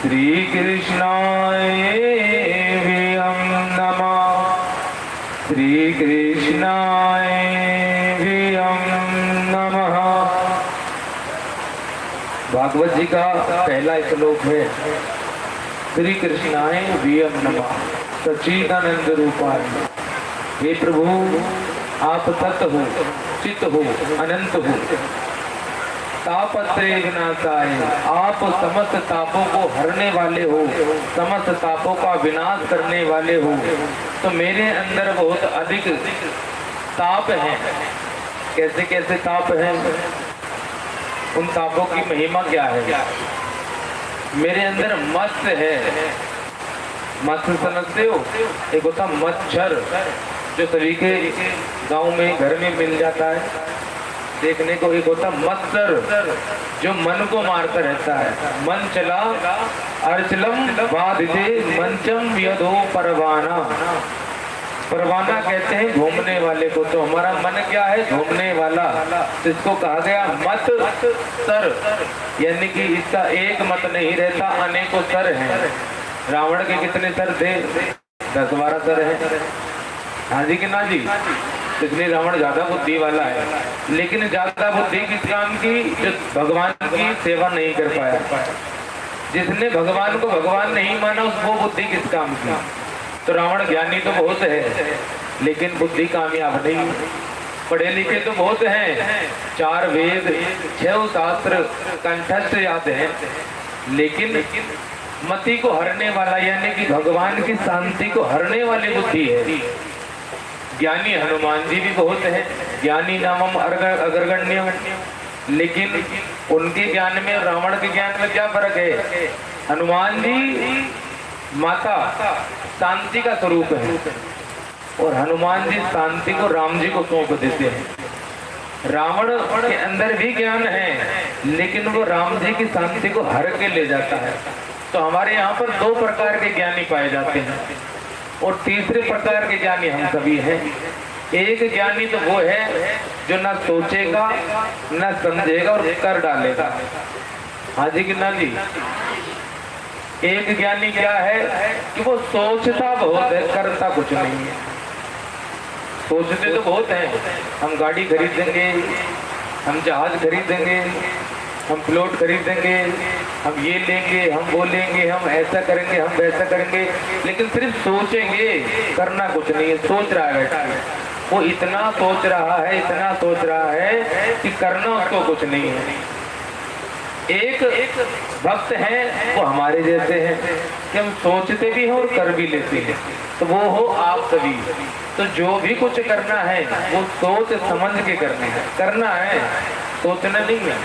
D: श्री कृष्णाय वियं नमः। श्री कृष्णाय वियं नमः। भागवत जी का पहला श्लोक है, श्री कृष्णाय वियं नमः सच्चिदानंद रूपाय। हे प्रभु आप तत् हो, चित हो, अनंत हो। तापत्रे विनाशाय, आप समस्त तापों को हरने वाले हो, समस्त तापों का विनाश करने वाले हो। तो मेरे अंदर बहुत अधिक ताप है। कैसे कैसे ताप है, उन तापों की महिमा क्या है? मेरे अंदर मत्स्य है। मत्स्य समझते हो? एक होता मच्छर जो सभी के गांव में घर में मिल जाता है देखने को। एक होता मत्सर जो मन को मारता रहता है। मन चला अर्चलम बाधिते मंचम यदो परवाना। परवाना कहते हैं घूमने वाले को। तो हमारा मन क्या है? घूमने वाला। इसको कहा गया मत सर, यानी कि इसका एक मत नहीं रहता, अनेकों सर हैं। रावण के कितने सर थे? 10-12 सर हैं। हाँ जी कि ना जी? इसलिए रावण ज्यादा बुद्धि वाला है। लेकिन ज्यादा बुद्धि किस काम की? जो भगवान की सेवा नहीं कर पाया। जिसने भगवान को भगवान नहीं माना वो बुद्धि किस काम की? तो रावण ज्ञानी तो बहुत है लेकिन बुद्धि कामयाब नहीं। पढ़े लिखे तो बहुत हैं, 4 वेद 6 शास्त्र कंठस्थ याद हैं, लेकिन मति को हरने वाला यानी कि भगवान की शांति को हरने वाली बुद्धि है। ज्ञानी हनुमान जी भी बहुत है, ज्ञानी नामम अग्रगण्य, लेकिन उनके ज्ञान में रावण के ज्ञान में क्या फर्क है? हनुमान जी माता शांति का स्वरूप है और हनुमान जी शांति को राम जी को सौंप देते हैं। रावण के अंदर भी ज्ञान है लेकिन वो राम जी की शांति को हर के ले जाता है। तो हमारे यहाँ पर 2 प्रकार के ज्ञानी पाए जाते हैं और तीसरे प्रकार के ज्ञानी हम सभी हैं। एक ज्ञानी तो वो है जो ना सोचेगा ना समझेगा और कर डालेगा। हाँ जी कि ना जी? एक ज्ञानी क्या है कि वो सोचता बहुत है, करता कुछ नहीं है। सोचते तो बहुत हैं, हम गाड़ी खरीदेंगे, हम जहाज खरीदेंगे, हम प्लॉट खरीदेंगे, हम ये लेंगे, हम वो लेंगे, हम ऐसा करेंगे, हम वैसा करेंगे, लेकिन सिर्फ सोचेंगे, करना कुछ नहीं है। सोच रहा है बैठा, वो इतना सोच रहा है, इतना सोच रहा है कि करना उसको कुछ नहीं है। एक भक्त है वो हमारे जैसे हैं कि हम सोचते भी हैं और कर भी लेते हैं, तो वो हो आप सभी। तो जो भी कुछ करना है वो सोच समझ के करना है, सोचना नहीं है।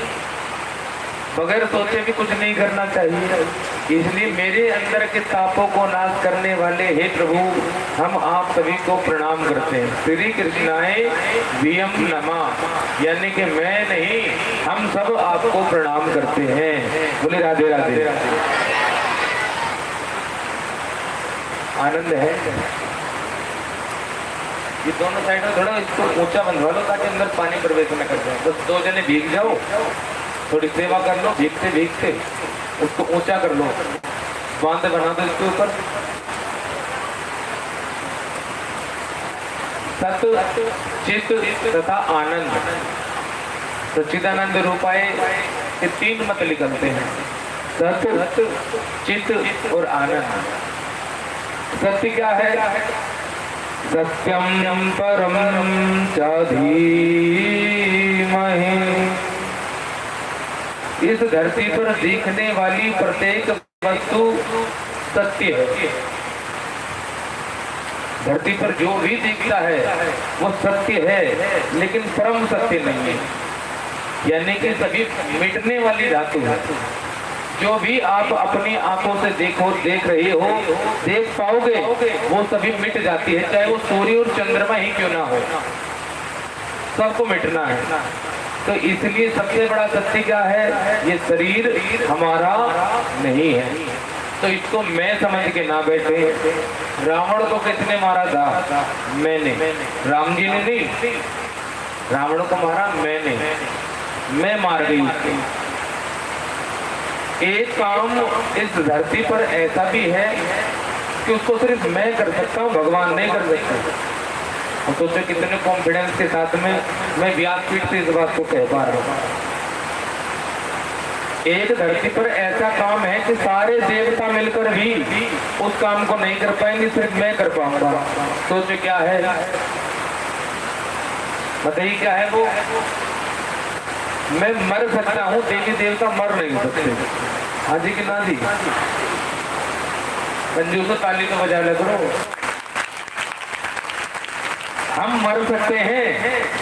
D: बगैर सोचे भी कुछ नहीं करना चाहिए। इसलिए मेरे अंदर के तापों को नाश करने वाले हे प्रभु, हम आप सभी को प्रणाम करते हैं। श्री कृष्णाय वियम नमः, यानी कि मैं नहीं, हम सब आपको प्रणाम करते हैं। बोले राधे राधे। आनंद है। ये दोनों साइड में थोड़ा इसको ऊंचा बंधवा लो ताकि अंदर पानी प्रवेश न कर जाए। बस 2 जने भीग जाओ, थोड़ी सेवा कर लो, भीगते भीगते उसको ऊंचा कर लो, बांध बना दो इसके ऊपर। सत चित तथा आनंद, सच्चिदानंद रूपाए ये 3 मत निकलते हैं, सत चित और आनंद। सत्य क्या है? सत्यम परम च धीमहि। इस धरती पर दिखने वाली प्रत्येक वस्तु सत्य है। धरती पर जो भी दिखता है वो सत्य है, लेकिन परम सत्य नहीं है, यानी कि सभी मिटने वाली धातु है। जो भी आप अपनी आंखों से देख रहे हो, देख पाओगे, वो सभी मिट जाती है, चाहे वो सूर्य और चंद्रमा ही क्यों ना हो, सबको मिटना है। तो इसलिए सबसे बड़ा सत्य क्या है? ये शरीर हमारा नहीं है। तो इसको मैं समझ के ना बैठे। रावण को किसने मारा था? मैंने। राम जी ने नहीं, रावण को मारा मैंने, मैं मार गई उसको। एक काम इस धरती पर ऐसा भी है कि उसको सिर्फ मैं कर सकता हूँ, भगवान नहीं कर सकते। और सोचो कितने कॉन्फिडेंस के साथ में मैं व्यासपीठ से इस बात को कह पा रहा हूँ। एक धरती पर ऐसा काम है कि सारे देवता मिलकर भी उस काम को नहीं कर पाएंगे, सिर्फ मैं कर पाऊंगा। सोचो क्या है, बताइए क्या है वो? मैं मर सकता हूँ, देवी देवता मर नहीं सकते। हाँ जी कि ना जी? कंजूसो ताली तो बजा ले करो। हम मर सकते हैं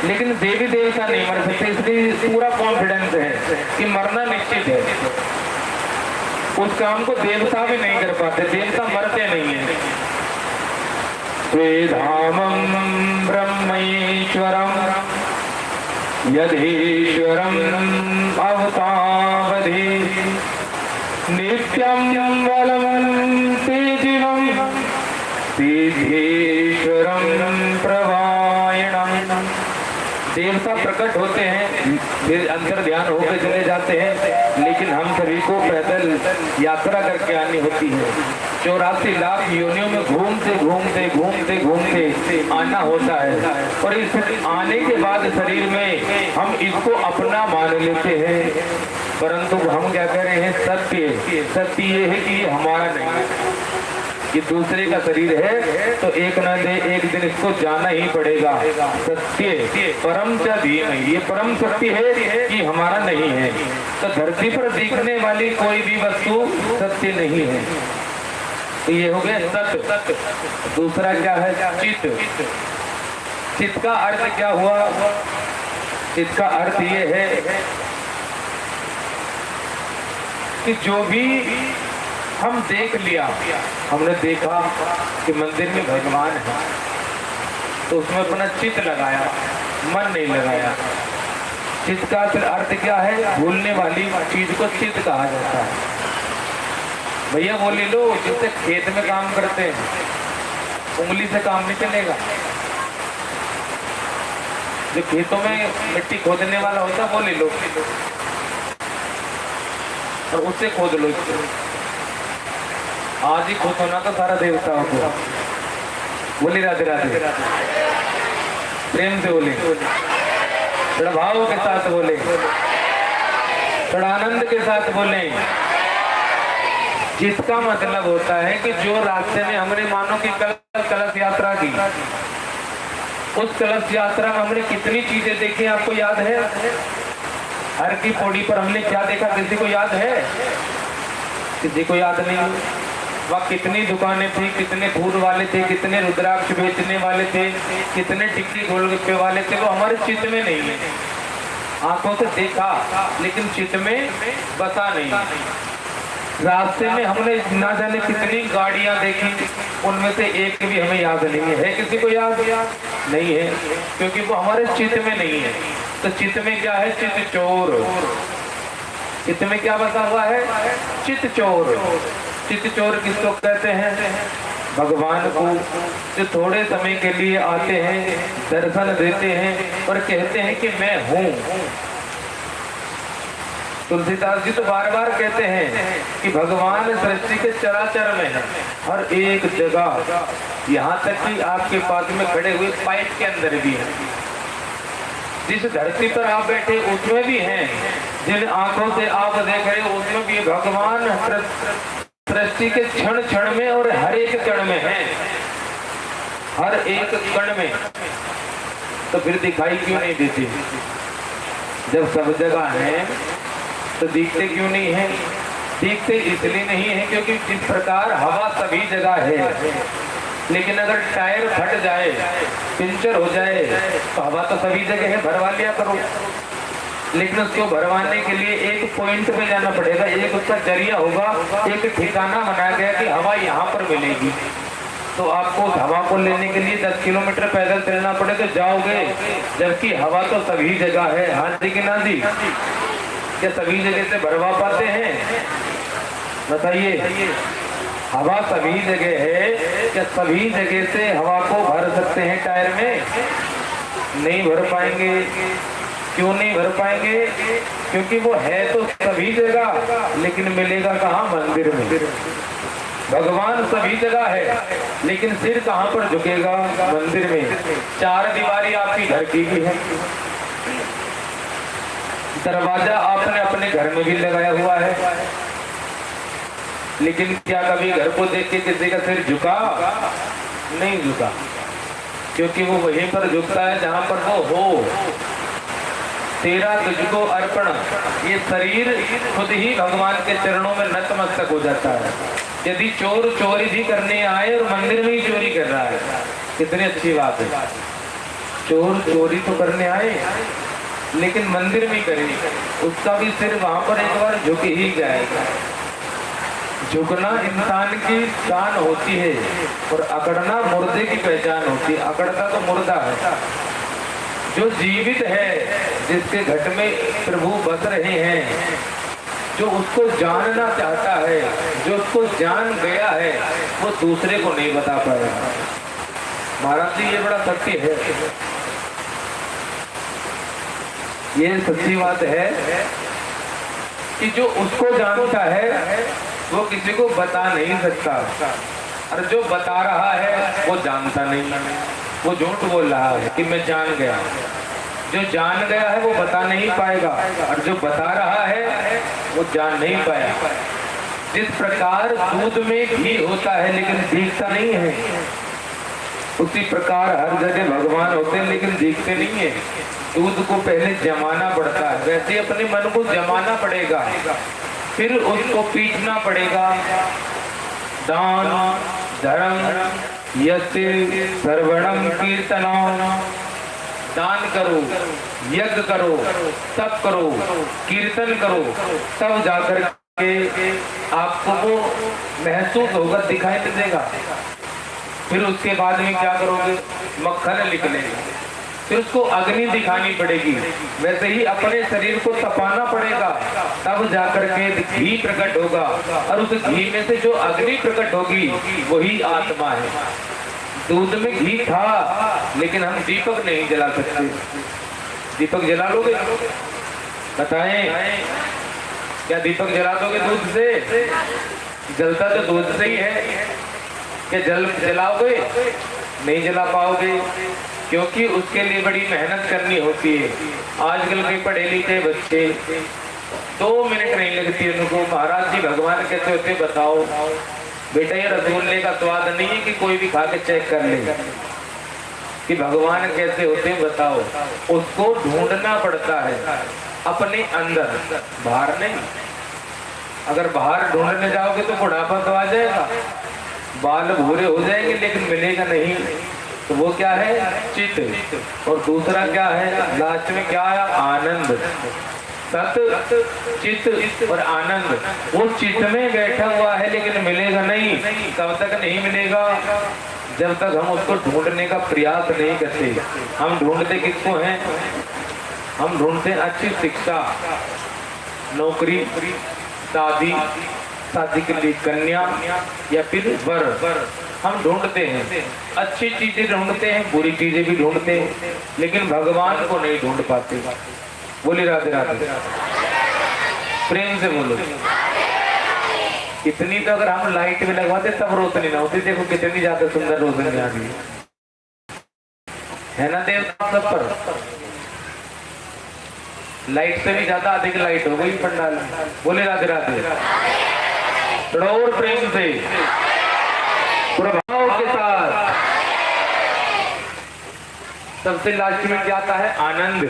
D: लेकिन देवी देवता नहीं मर सकते, इसलिए पूरा कॉन्फिडेंस है कि मरना निश्चित है। उस काम को देवता भी नहीं कर पाते, देवता मरते नहीं है। स्वेधामं ब्रह्मेश्वरं यदीश्वरं अवतावधि नित्यं बलवन्ति जीवं सिद्धेश्वरं प्रवायणं। देवता प्रकट होते हैं, फिर अंतर ध्यान होकर चले जाते हैं, लेकिन हम सभी को पैदल यात्रा करके आनी होती है। 84 लाख योनियों में घूमते घूमते घूमते घूमते आना होता है, और इस आने के बाद शरीर में हम इसको अपना मान लेते हैं, परंतु हम क्या कह रहे हैं? सत्य। सत्य ये है कि ये हमारा नहीं है। ये दूसरे का शरीर है तो एक न दे एक दिन इसको जाना ही पड़ेगा। सत्य परम च धीमहि, ये परम सत्य है कि हमारा नहीं है। तो धरती पर दिखने वाली कोई भी वस्तु सत्य नहीं है। तो ये हो गया सत्य। दूसरा क्या है? चित। चित का अर्थ क्या हुआ? चित का अर्थ ये है कि जो भी हम देख लिया, हमने देखा कि मंदिर में भगवान है तो उसमें अपना चित्त लगाया, मन नहीं लगाया। चित्त का फिर अर्थ क्या है? भूलने वाली चीज को चित्त कहा जाता है। भैया वो ले लो जिससे खेत में काम करते हैं, उंगली से काम नहीं चलेगा। जो खेतों में मिट्टी खोदने वाला होता है वो ले लो और उससे खोद लो। आज ही खुद होना तो सारा देवताओं को। बोली राधे राधे, प्रेम से बोले, थोड़ा भाव के साथ बोले, थोड़ा आनंद के साथ बोले। जिसका मतलब होता है कि जो रास्ते में हमने मानो कि कलश यात्रा की, उस कलश यात्रा में हमने कितनी चीजें देखी आपको याद है? हर की पौड़ी पर हमने क्या देखा? किसी को याद है? किसी को याद नहीं। वह कितनी दुकानें थी, कितने फूल वाले थे, कितने रुद्राक्ष बेचने वाले थे, कितने टिक्की गोलगप्पे वाले थे, वो हमारे चित्त में नहीं है। आंखों से देखा लेकिन चित्त में बसा नहीं। रास्ते में हमने ना जाने कितनी गाड़ियां देखी, उनमें से एक भी हमें याद नहीं है। किसी को याद नहीं है क्योंकि वो हमारे चित्त में नहीं है। तो चित्त में क्या है? चित्त चोर। चित्त में क्या बसा हुआ है? चित्त चोर। चित्त चोर किसको कहते हैं? भगवान को, जो थोड़े समय के लिए आते हैं, दर्शन देते हैं और कहते हैं कि मैं हूँ। तुलसीदास जी तो बार बार कहते हैं कि भगवान सृष्टि के चराचर में है, हर एक जगह, यहाँ तक कि आपके पास में खड़े हुए पाइप के अंदर भी है। जिस धरती पर आप बैठे उसमें भी हैं, जिन आंखों से आप देख रहे हो उसमें भी भगवान सृष्टि के क्षण क्षण में और हर एक कण में है, हर एक कण में। तो फिर दिखाई क्यों नहीं देती? जब सब जगह है तो दिखते क्यों नहीं है? दिखते इसलिए नहीं है क्योंकि जिस प्रकार हवा सभी जगह है, लेकिन अगर टायर फट जाए, पंचर हो जाए तो हवा तो सभी जगह है, भरवा लिया करो। लेकिन उसको भरवाने के लिए एक पॉइंट पे जाना पड़ेगा, एक उसका जरिया होगा, एक ठिकाना बनाया गया कि हवा यहाँ पर मिलेगी। तो आपको हवा को लेने के लिए 10 किलोमीटर पैदल चलना पड़े तो जाओगे, जबकि हवा तो सभी जगह है। हाँ जी कि ना जी? क्या सभी जगह से भरवा पाते हैं? बताइए। हवा सभी जगह है, क्या सभी जगह से हवा को भर सकते हैं टायर में? नहीं भर पाएंगे। क्यों नहीं भर पाएंगे? क्योंकि वो है तो सभी जगह, लेकिन मिलेगा कहाँ? मंदिर में। भगवान सभी जगह है, लेकिन सिर कहाँ पर झुकेगा? मंदिर में। चार दीवारी आपकी घर की भी है, दरवाजा आपने अपने घर में भी लगाया हुआ है, लेकिन क्या कभी घर को देख के किसी का सिर झुका? नहीं झुका, क्योंकि वो वहीं पर झुकता है जहां पर वो हो। तेरा तुझको अर्पण, ये शरीर खुद ही भगवान के चरणों में नतमस्तक हो जाता है। यदि चोर चोरी भी करने आए और मंदिर में ही चोरी कर रहा है, कितनी अच्छी बात है। चोर चोरी तो करने आए लेकिन मंदिर में करे, उसका भी सिर वहां पर एक बार झुक ही जाएगा। झुकना इंसान की शान होती है और अकड़ना मुर्दे की पहचान होती है। अकड़ता तो मुर्दा है। जो जीवित है, जिसके घट में प्रभु बस रहे हैं, जो उसको जानना चाहता है, जो उसको जान गया है, वो दूसरे को नहीं बता पाएगा। महाराज जी, ये बड़ा सत्य है, ये सच्ची बात है कि जो उसको जानता है वो किसी को बता नहीं सकता, और जो बता रहा है वो जानता नहीं, वो झूठ बोल रहा है कि मैं जान गया। जो जान गया है वो बता नहीं पाएगा, और जो बता रहा है वो जान नहीं पाया। जिस प्रकार दूध में घी होता है लेकिन दिखता नहीं है, उसी प्रकार हर जगह भगवान होते हैं लेकिन दिखते नहीं है। दूध को पहले जमाना पड़ता है, वैसे अपने मन को जमाना पड़ेगा, फिर उसको पीटना पड़ेगा। दान धर्म यस्य सर्वणम कीर्तनम, दान करो, यज्ञ करो, तप करो, कीर्तन करो, तब जाकर के आपको वो महसूस होगा, दिखाई नहीं देगा। फिर उसके बाद में क्या करोगे, मक्खन निकलेगा, फिर उसको अग्नि दिखानी पड़ेगी। वैसे ही अपने शरीर को तपाना पड़ेगा, तब जाकर के घी प्रकट होगा, और उस घी में से जो अग्नि प्रकट होगी वही आत्मा है। दूध में घी था लेकिन हम दीपक नहीं जला सकते। दीपक जला लोगे? बताएं, क्या दीपक जला दोगे दूध से? जलता तो दूध से ही है, क्या जलाओगे? नहीं जला पाओगे, क्योंकि उसके लिए बड़ी मेहनत करनी होती है। आजकल के पढ़े लिखे बच्चे 2 मिनट नहीं लगती उनको। महाराज जी भगवान कैसे होते बताओ? बेटा ये रसगुल्ले का स्वाद नहीं है कि कोई भी खा के चेक कर ले कि भगवान कैसे होते बताओ। उसको ढूंढना पड़ता है अपने अंदर, बाहर नहीं। अगर बाहर ढूंढने जाओगे तो बुढ़ापा तो आ जाएगा, बाल भूरे हो जाएंगे, लेकिन मिलेगा नहीं। तो वो क्या है? चित्त। और दूसरा क्या है? लास्ट में क्या है? आनंद। सत, चित्त और आनंद। वो चित्त में बैठा हुआ है लेकिन मिलेगा नहीं। कब तक नहीं मिलेगा? जब तक हम उसको ढूंढने का प्रयास नहीं करते। हम ढूंढते किसको हैं? हम ढूंढते अच्छी शिक्षा, नौकरी, शादी, शादी के लिए कन्या या फिर वर। हम ढूंढते हैं, अच्छी चीजें ढूंढते हैं, बुरी चीजें भी ढूंढते हैं, लेकिन भगवान को नहीं ढूंढ पाते। बोले राधे राधे, प्रेम से बोलो। इतनी तो अगर हम लाइट में लगवाते तब रोशनी ना होती। देखो कितनी ज्यादा सुंदर रोशनी आ रही है ना देवता सब पर। लाइट से भी ज्यादा अधिक लाइट हो गई पंडाल में। बोले राधे राधे, और प्रेम से प्रभाव के साथ। सबसे लास्ट में क्या आता है? आनंद।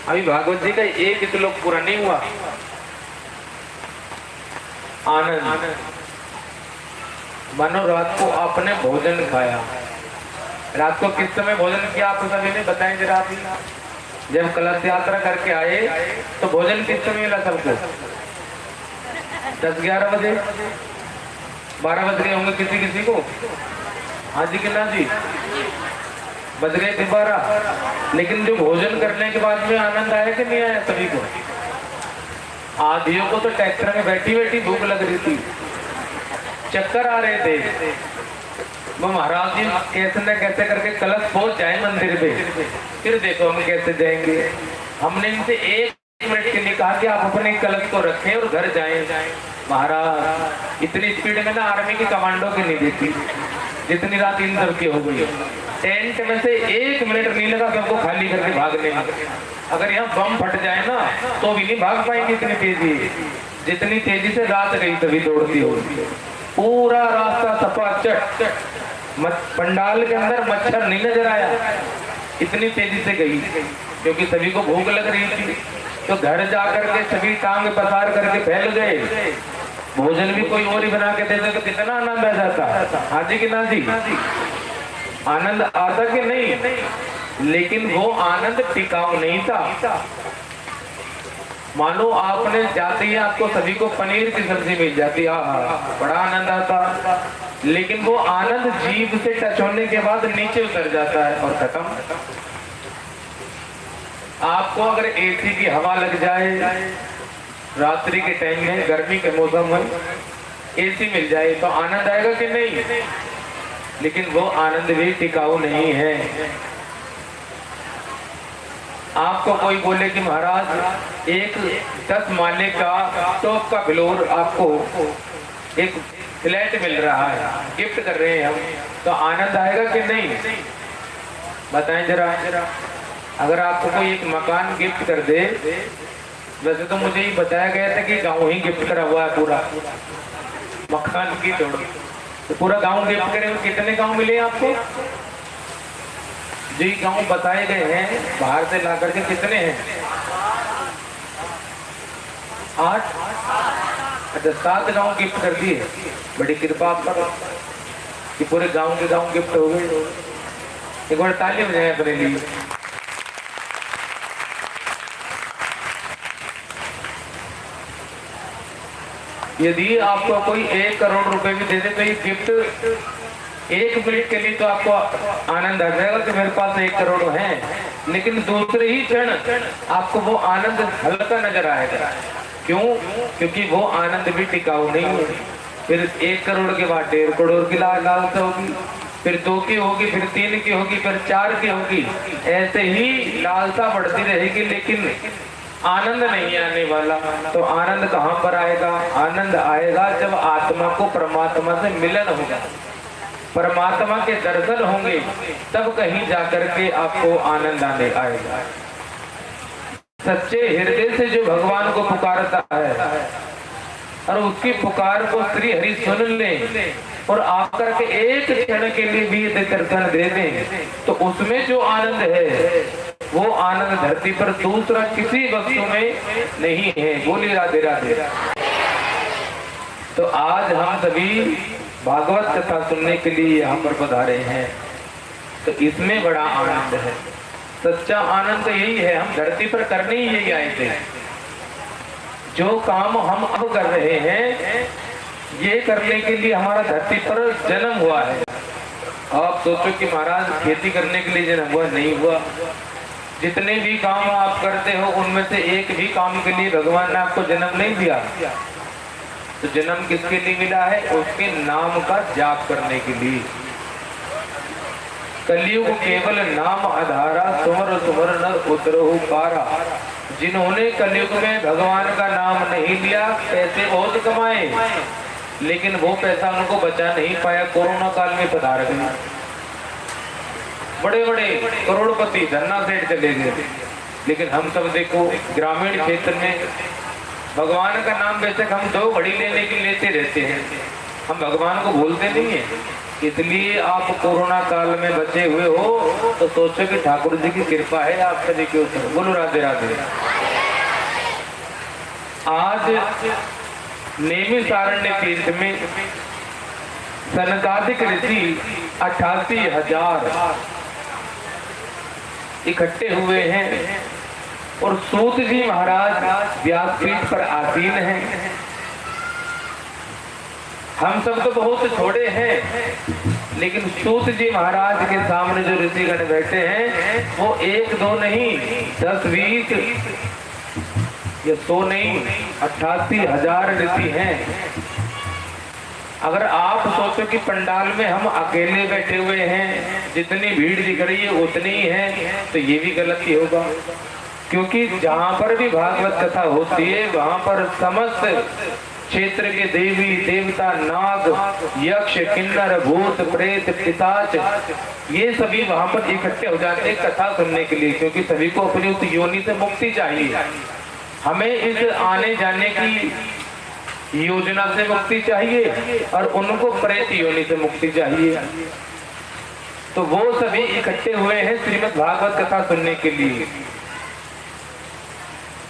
D: अभी भागवत जी का एक श्लोक पूरा नहीं हुआ। आनंद मानो रात को आपने भोजन खाया। रात को किस समय भोजन किया आप सभी ने बताएं जरा। आप जब कलश यात्रा करके आए तो भोजन किस समय मिला सबको? 10-11 बजे, 12 बज गए होंगे किसी किसी को। हाँ जी किन्ना जी, बज गए थे 12। लेकिन जो भोजन करने के बाद में आनंद आया कि नहीं आया सभी को? आधियों को तो ट्रैक्टर में बैठी बैठी भूख लग रही थी, चक्कर आ रहे थे। वो महाराज जी कैसे न कैसे करके कलश पहुंच जाए मंदिर पे, फिर देखो हम कैसे जाएंगे। हमने इनसे 1 मिनट के लिए कहा कि आप अपने कलश को रखें और घर जाएं। महाराज इतनी स्पीड में ना आर्मी की कमांडो की नहीं देती जितनी रात इन सब की हो गई। टेंट में से 1 मिनट नहीं लगा कि हमको खाली करके भागने में। अगर यहाँ बम फट जाए ना तो भी नहीं भाग पाएंगे इतनी तेजी। जितनी तेजी से रात गई तभी दौड़ती होती। पूरा रास्ता सपाचट, पंडाल के अंदर मच्छर नहीं नजर आया, इतनी तेजी से गई, क्योंकि सभी को भूख लग रही थी। तो घर जाकर के सभी टांग पसार करके फैल गए। भोजन भी कोई और ही बना के देते तो कितना आनंद आ जाता। हाँ जी कि ना जी, आनंद आता कि नहीं? लेकिन वो आनंद टिकाऊ नहीं था। मानो आपने जाते ही आपको सभी को पनीर की सब्जी मिल जाती, बड़ा आनंद आता। लेकिन वो आनंद जीभ से टच होने के बाद नीचे उतर जाता है और खत्म। आपको अगर एसी की हवा लग जाए रात्रि के टाइम में, गर्मी के मौसम में एसी मिल जाए तो आनंद आएगा कि नहीं? लेकिन वो आनंद भी टिकाऊ नहीं है। आपको कोई बोले कि महाराज एक 10 माले का टॉप का फ्लोर आपको एक फ्लैट मिल रहा है, गिफ्ट कर रहे हैं हम, तो आनंद आएगा कि नहीं? बताएं जरा। अगर आपको कोई एक मकान गिफ्ट कर दे, वैसे तो मुझे ही बताया गया था कि गाँव ही गिफ्ट करा हुआ है पूरा, मकान की छोड़ो, तो पूरा गांव गिफ्ट करें। कितने गांव मिले आपको? जी गांव बताए गए हैं बाहर से ला करके, कितने हैं? 8। अच्छा 7 गांव गिफ्ट कर दिए। बड़ी कृपा आप पर कि पूरे गांव के गांव गिफ्ट हो गए। एक बार ताली बजाएं अपने लिए। यदि आपको कोई 1 करोड़ रुपए भी दे दे तो ये गिफ्ट 1 मिनट के लिए तो आपको आनंद आ जाएगा कि मेरे पास 1 करोड़ है, लेकिन दूसरे ही क्षण आपको वो आनंद हल्का नजर आएगा। क्यों? क्योंकि वो आनंद भी टिकाऊ नहीं है। फिर 1 करोड़ के बाद 1.5 करोड़ की लालसा होगी, फिर 2 की होगी, फिर 3 की होगी, फिर 4 की होगी। ऐसे ही लालसा बढ़ती रहेगी, लेकिन आनंद नहीं आने वाला। तो आनंद कहाँ पर आएगा? आनंद आएगा जब आत्मा को परमात्मा से मिलन होगा, परमात्मा के दर्शन होंगे, तब कहीं जाकर के आपको आनंद आने आएगा। सच्चे हृदय से जो भगवान को पुकारता है और उसकी पुकार को श्री हरि सुन ले और आप करके एक क्षण के लिए भी दर्शन दे दें, तो उसमें जो आनंद है वो आनंद धरती पर दूसरा किसी वस्तु में नहीं है। बोली राधे राधे। तो आज हम सभी भागवत कथा सुनने के लिए यहाँ पर पधारे हैं, तो इसमें बड़ा आनंद है। सच्चा आनंद यही है। हम धरती पर करने ही यही आए थे। जो काम हम अब कर रहे हैं ये करने के लिए हमारा धरती पर जन्म हुआ है। आप सोचो कि महाराज खेती करने के लिए जन्म हुआ, नहीं हुआ। जितने भी काम आप करते हो उनमें से एक भी काम के लिए भगवान ने आपको जन्म नहीं दिया। तो जन्म किसके लिए मिला है? उसके नाम का जाप करने के लिए। कलयुग केवल नाम आधारा, सुमर सुमर नर उतरहु पारा। जिन्होंने कलयुग में भगवान का नाम नहीं लिया, पैसे बहुत कमाए, लेकिन वो पैसा उनको बचा नहीं पाया। कोरोना काल में पधार गए, बड़े बड़े करोड़पति धन्ना सेठ चले गए। लेकिन हम सब देखो ग्रामीण क्षेत्र में भगवान का नाम बेशक हम 2 घड़ी लेने के लेते रहते हैं, हम भगवान को भूलते नहीं है। इसलिए आप कोरोना काल में बचे हुए हो तो सोचो कि ठाकुर जी की कृपा है आप सभी के ऊपर। बोलो राधे राधे। आज नैमिषारण्य तीर्थ में सनकादिक ऋषि 88,000 इकट्ठे हुए हैं और सूत जी महाराज व्यासपीठ पर आसीन हैं। हम सब तो बहुत छोटे हैं, लेकिन सूत जी महाराज के सामने जो ऋषिगण बैठे हैं वो 1-2 नहीं, 10-20 या 100 नहीं, 88,000 ऋषि हैं। अगर आप सोचो कि पंडाल में हम अकेले बैठे हुए हैं, जितनी भीड़ दिख रही है उतनी ही है, तो ये भी गलती होगा। क्योंकि जहाँ पर भी भागवत कथा होती है वहाँ पर समस्त क्षेत्र के देवी देवता, नाग, यक्ष, किन्नर, भूत, प्रेत, पिशाच, ये सभी वहाँ पर इकट्ठे हो जाते हैं कथा सुनने के लिए। क्योंकि सभी को अपनी उस योनि से मुक्ति चाहिए। हमें इस आने जाने की योजना से मुक्ति चाहिए और उनको प्रेत योनि से मुक्ति चाहिए। तो वो सभी इकट्ठे हुए हैं श्रीमद् भागवत कथा सुनने के लिए।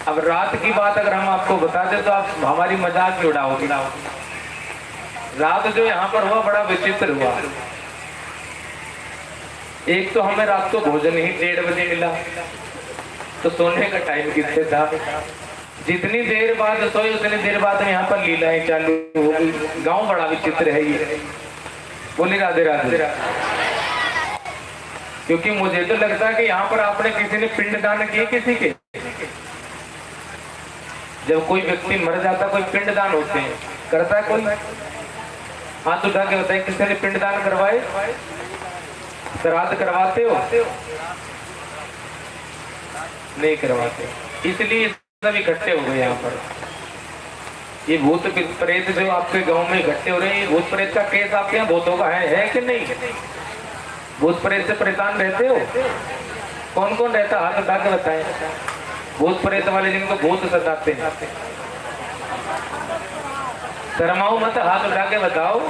D: अब रात की बात अगर हम आपको बता दें तो आप हमारी मजाक ही उड़ाओगे। रात जो यहाँ पर हुआ बड़ा विचित्र हुआ। एक तो हमें रात को भोजन ही 1:30 बजे मिला, तो सोने का टाइम कितने था। जितनी देर बाद सोए उतनी देर बाद यहाँ पर लीलाएं चालू हो गई। गाँव बड़ा विचित्र है ये। बोली राधे राधे। क्योंकि मुझे तो लगता है कि यहाँ पर आपने किसी ने पिंडदान किए किसी के। जब कोई व्यक्ति मर जाता कोई पिंडदान होते हैं, करता है कोई? हाथ उठा के बताए किसी ने पिंडदान करवाए? श्राद्ध करवाते हो? नहीं करवाते। इसलिए सब इकट्ठे हो गए यहाँ पर। ये भूत प्रेत जो आपके गांव में इकट्ठे हो रहे हैं, भूत प्रेत का केस आपके यहाँ भूतों का है कि नहीं? भूत प्रेत से परेशान रहते हो? कौन कौन रहता? हाथ उठा के बताएं। भूत प्रेत वाले जिनको भूत सताते हैं, शर्माओ मत, हाथ उठा के बताओ,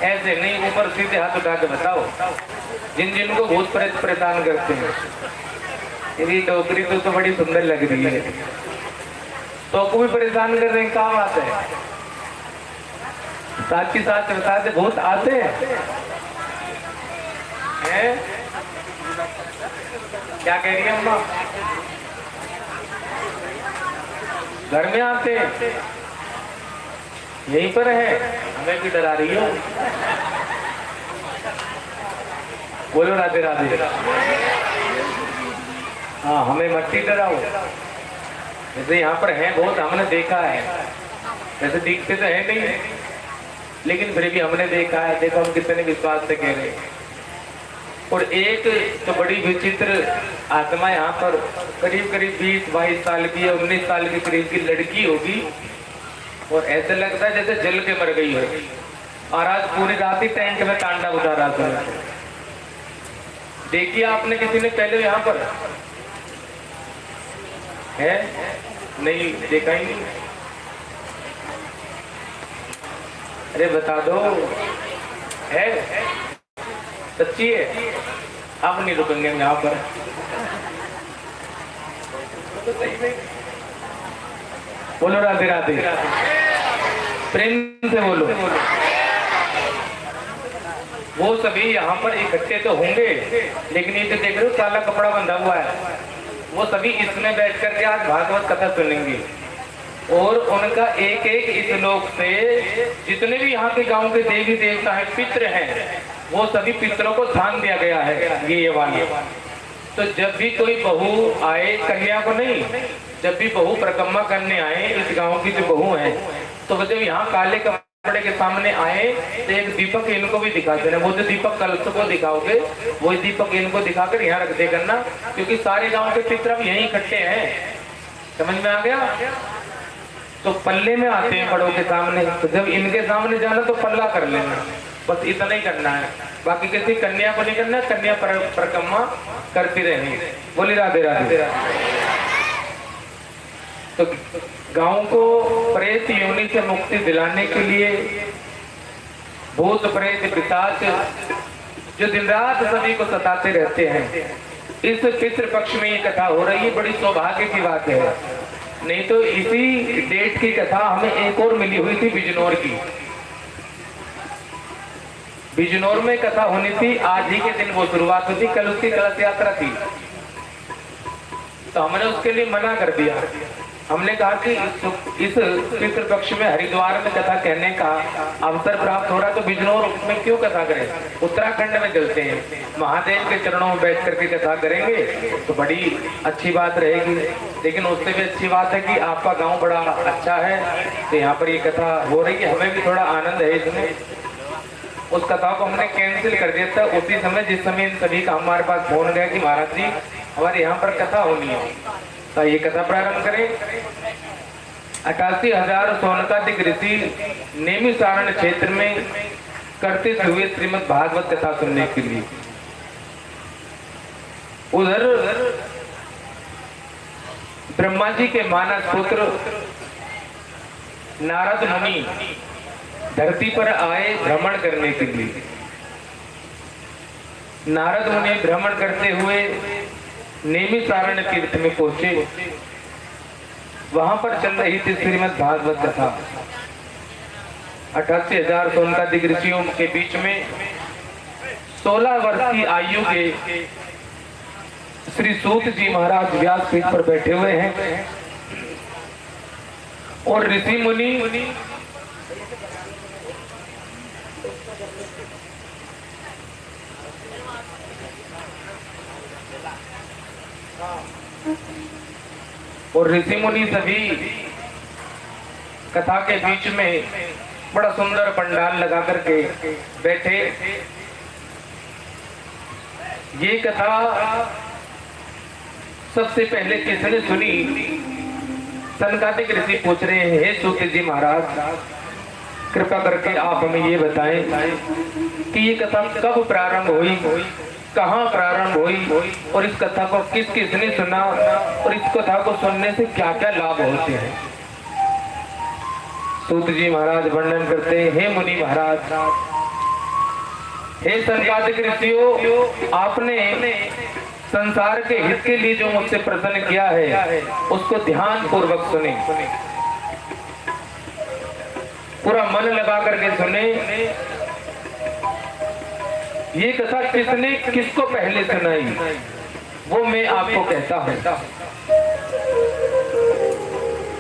D: ऐसे नहीं, ऊपर सीधे हाथ उठा के बताओ। जिन जिनको भूत प्रेत परेशान करते हैं, ये टोकरी तो बड़ी सुंदर लग रही है, तो को भी परेशान कर रहे हैं, क्या बात है? साथ ही साथ बताते भूत आते हैं? क्या कह रही है अम्मा? घर में आते हैं, यहीं पर है, हमें भी डरा रही हो? बोलो राधे राधे। हाँ, हमें मट्टी डराओ। जैसे यहाँ पर है बहुत, हमने देखा है, वैसे दिखते तो है नहीं, लेकिन फिर भी हमने देखा है। देखो हम कितने विश्वास से कह रहे हैं। और एक तो बड़ी विचित्र आत्मा यहाँ पर करीब करीब 20-22 साल की या 19 साल के करीब की लड़की होगी, और ऐसा लगता है जैसे जल के मर गई हो, और आज पूरी रात ही टेंट में तांडव उठा रहा था। देखिए आपने किसी ने पहले यहाँ पर है? नहीं देखा ही नहीं। अरे बता दो, है? सच्ची है? आप नहीं रुकेंगे यहाँ पर? बोलो राधे राधे, प्रेम से बोलो। वो सभी यहाँ पर इकट्ठे तो होंगे, लेकिन ये तो देख रहे हो काला कपड़ा बंधा हुआ है, वो सभी इसमें बैठ करके आज भागवत कथा सुनेंगे। और उनका एक एक इस लोक से जितने भी यहाँ के गांव के देवी देवता हैं, पितृ हैं, वो सभी पितरों को ध्यान दिया गया है ये वाली। तो जब भी कोई बहू आए, कन्या को नहीं, जब भी बहू परिक्रमा करने आए, इस गांव की जो बहू है, तो वो जब यहाँ काले कपड़े के सामने आए तो एक दीपक इनको भी दिखा देना। वो जो दीपक कलश को दिखाओगे, वो दीपक इनको दिखाकर यहाँ रख दे करना, क्योंकि सारे गांव के पितर अब यहीं इकट्ठे हैं। समझ में आ गया? तो पल्ले में आते हैं बड़ों के सामने, तो जब इनके सामने जाना तो पल्ला कर लेना, बस इतना ही करना है। बाकी किसी कन्या को नहीं करना, कन्या परिक्रमा करती रहनी। बोली राधे राधे। तो गांव को प्रेत योनि से मुक्ति दिलाने के लिए भूत प्रेत पिशाच जो दिन रात सभी को सताते रहते हैं, इस पितृ पक्ष में ये कथा हो रही है। बड़ी सौभाग्य की बात है, नहीं तो इसी डेट की कथा हमें एक और मिली हुई थी बिजनौर की। बिजनौर में कथा होनी थी, आज ही के दिन वो शुरुआत हुई थी, कल उसकी कलश यात्रा थी। तो हमने उसके लिए मना कर दिया। हमने कहा कि इस पितृ पक्ष में हरिद्वार में कथा कहने का अवसर प्राप्त हो रहा, तो बिजनौर में क्यों कथा करें? उत्तराखंड में चलते हैं, महादेव के चरणों में बैठ करके कथा करेंगे तो बड़ी अच्छी बात रहेगी। लेकिन उससे भी अच्छी बात है कि आपका गांव बड़ा अच्छा है, तो यहाँ पर ये कथा हो रही है, हमें भी थोड़ा आनंद है इसमें। उस कथा को हमने कैंसिल कर दिया था उसी समय, जिस समय इन सभी का हमारे पास फोन गया कि महाराज जी हमारे यहाँ पर कथा होनी है। तो ये कथा प्रारंभ करें। 88,000 सोनकादिक ऋषि नेमी सारण क्षेत्र में करते हुए श्रीमद् भागवत कथा सुनने के लिए उधर ब्रह्मा जी के मानस पुत्र नारद मुनि धरती पर आए भ्रमण करने के लिए। नारद मुनि भ्रमण करते हुए नेमी सारण तीर्थ में पहुंचे। वहां पर चल रही थी श्रीमद् भागवत कथा। 88,000 सोनकादिक ऋषियों के बीच में 16 वर्ष की आयु के श्री सूत जी महाराज व्यास पीठ पर बैठे हुए हैं और ऋषि मुनि सभी कथा के बीच में बड़ा सुंदर पंडाल लगा करके बैठे। ये कथा सबसे पहले किसने सुनी? सनकादिक ऋषि पूछ रहे हैं, हे सूत जी महाराज कृपा करके आप हमें ये बताएं कि ये कथा कब प्रारंभ हुई, कहाँ प्रारंभ हुई और इस कथा को किस किसने सुना और इस कथा को सुनने से क्या क्या लाभ होते हैं। सूत जी महाराज वर्णन करते हैं, हे मुनि महाराज, हे संपादक ऋषियों, आपने संसार के हित के लिए जो मुझसे प्रश्न किया है उसको ध्यान पूर्वक सुने, पूरा मन लगा करके सुने। ये कथा किसने किसको पहले सुनाई वो मैं आपको कहता हूं।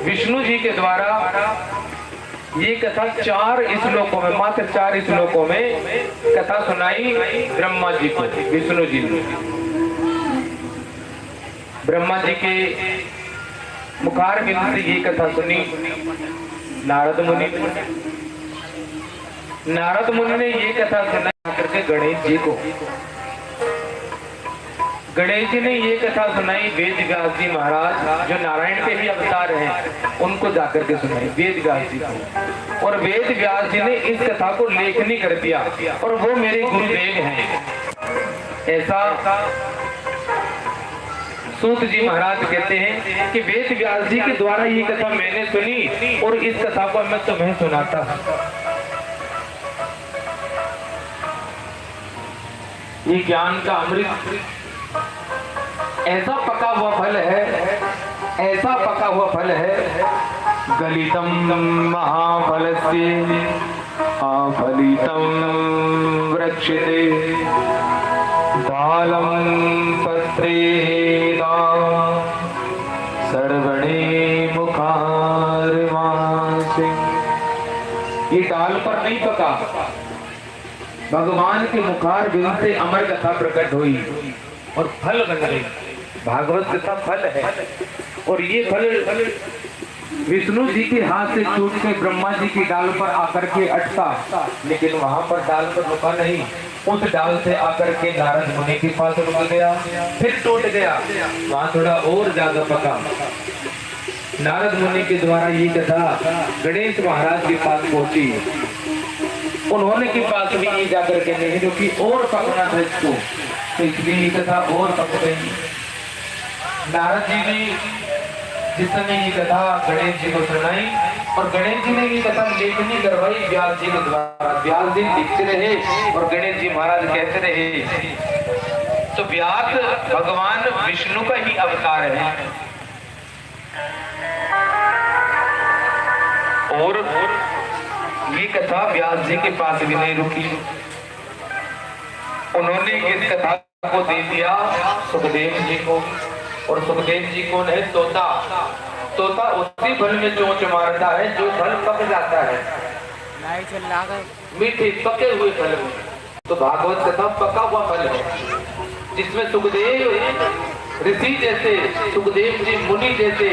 D: विष्णु जी के द्वारा ये कथा 4 श्लोकों में, मात्र 4 श्लोकों में कथा सुनाई ब्रह्मा जी को। विष्णु जी ने ब्रह्मा जी के मुखार बिंद से ये कथा सुनी। नारद मुनि ने ये कथा सुना करके गणेश जी को। गणेश जी ने ये कथा सुनाई वेद व्यास जी महाराज, जो नारायण के ही अवतार हैं, उनको जाकर के सुनाई वेद व्यास जी को। और वेद व्यास जी ने इस कथा को लेखनी कर दिया और वो मेरे गुरुदेव हैं। ऐसा सूत जी महाराज कहते हैं कि वेद व्यास जी के द्वारा ये कथा मैंने सुनी और इस कथा को मैं तुम्हें सुनाता हूं। ये ज्ञान का अमृत ऐसा पका हुआ फल है, ऐसा पका हुआ फल है, गलितम महाफलस्य आफलितम वृक्षते दालम पत्रेणा सर्वणे मुखारमासे। ये डाल पर नहीं पका, भगवान के मुखार बिंद से अमर कथा प्रकट हुई और फल बन गई। भागवत कथा फल है और ये फल विष्णु जी के हाथ से छूट के ब्रह्मा जी की डाल पर आकर के अटका, लेकिन वहां पर डाल पर रुका नहीं, उस डाल से आकर के नारद मुनि के पास रुक गया, फिर टूट गया, वहां थोड़ा और ज्यादा पका। नारद मुनि के द्वारा ये कथा गणेश महाराज के पास पहुंची। उन्होंने के पास भी ये जाकर के नहीं रुकी, और पकना था इसको, तो इसलिए ये कथा और पक गई। नारद जी ने जिस समय ये कथा गणेश जी को सुनाई और गणेश जी ने ये कथा लेखनी करवाई व्यास जी के द्वारा। व्यास जी लिखते रहे और गणेश जी महाराज कहते रहे। तो व्यास भगवान विष्णु का ही अवतार है। और ये कथा व्यास जी के पास भी नहीं रुकी, उन्होंने इस कथा को दे दिया सुखदेव जी को। और सुखदेव जी कौन है? तोता। तोता उसी फल में चोंच मारता है जो फल पक जाता है, मीठे पके हुए फल में। तो भागवत कथा पका हुआ फल है, जिसमें सुखदेव ऋषि जैसे, सुखदेव जी मुनि जैसे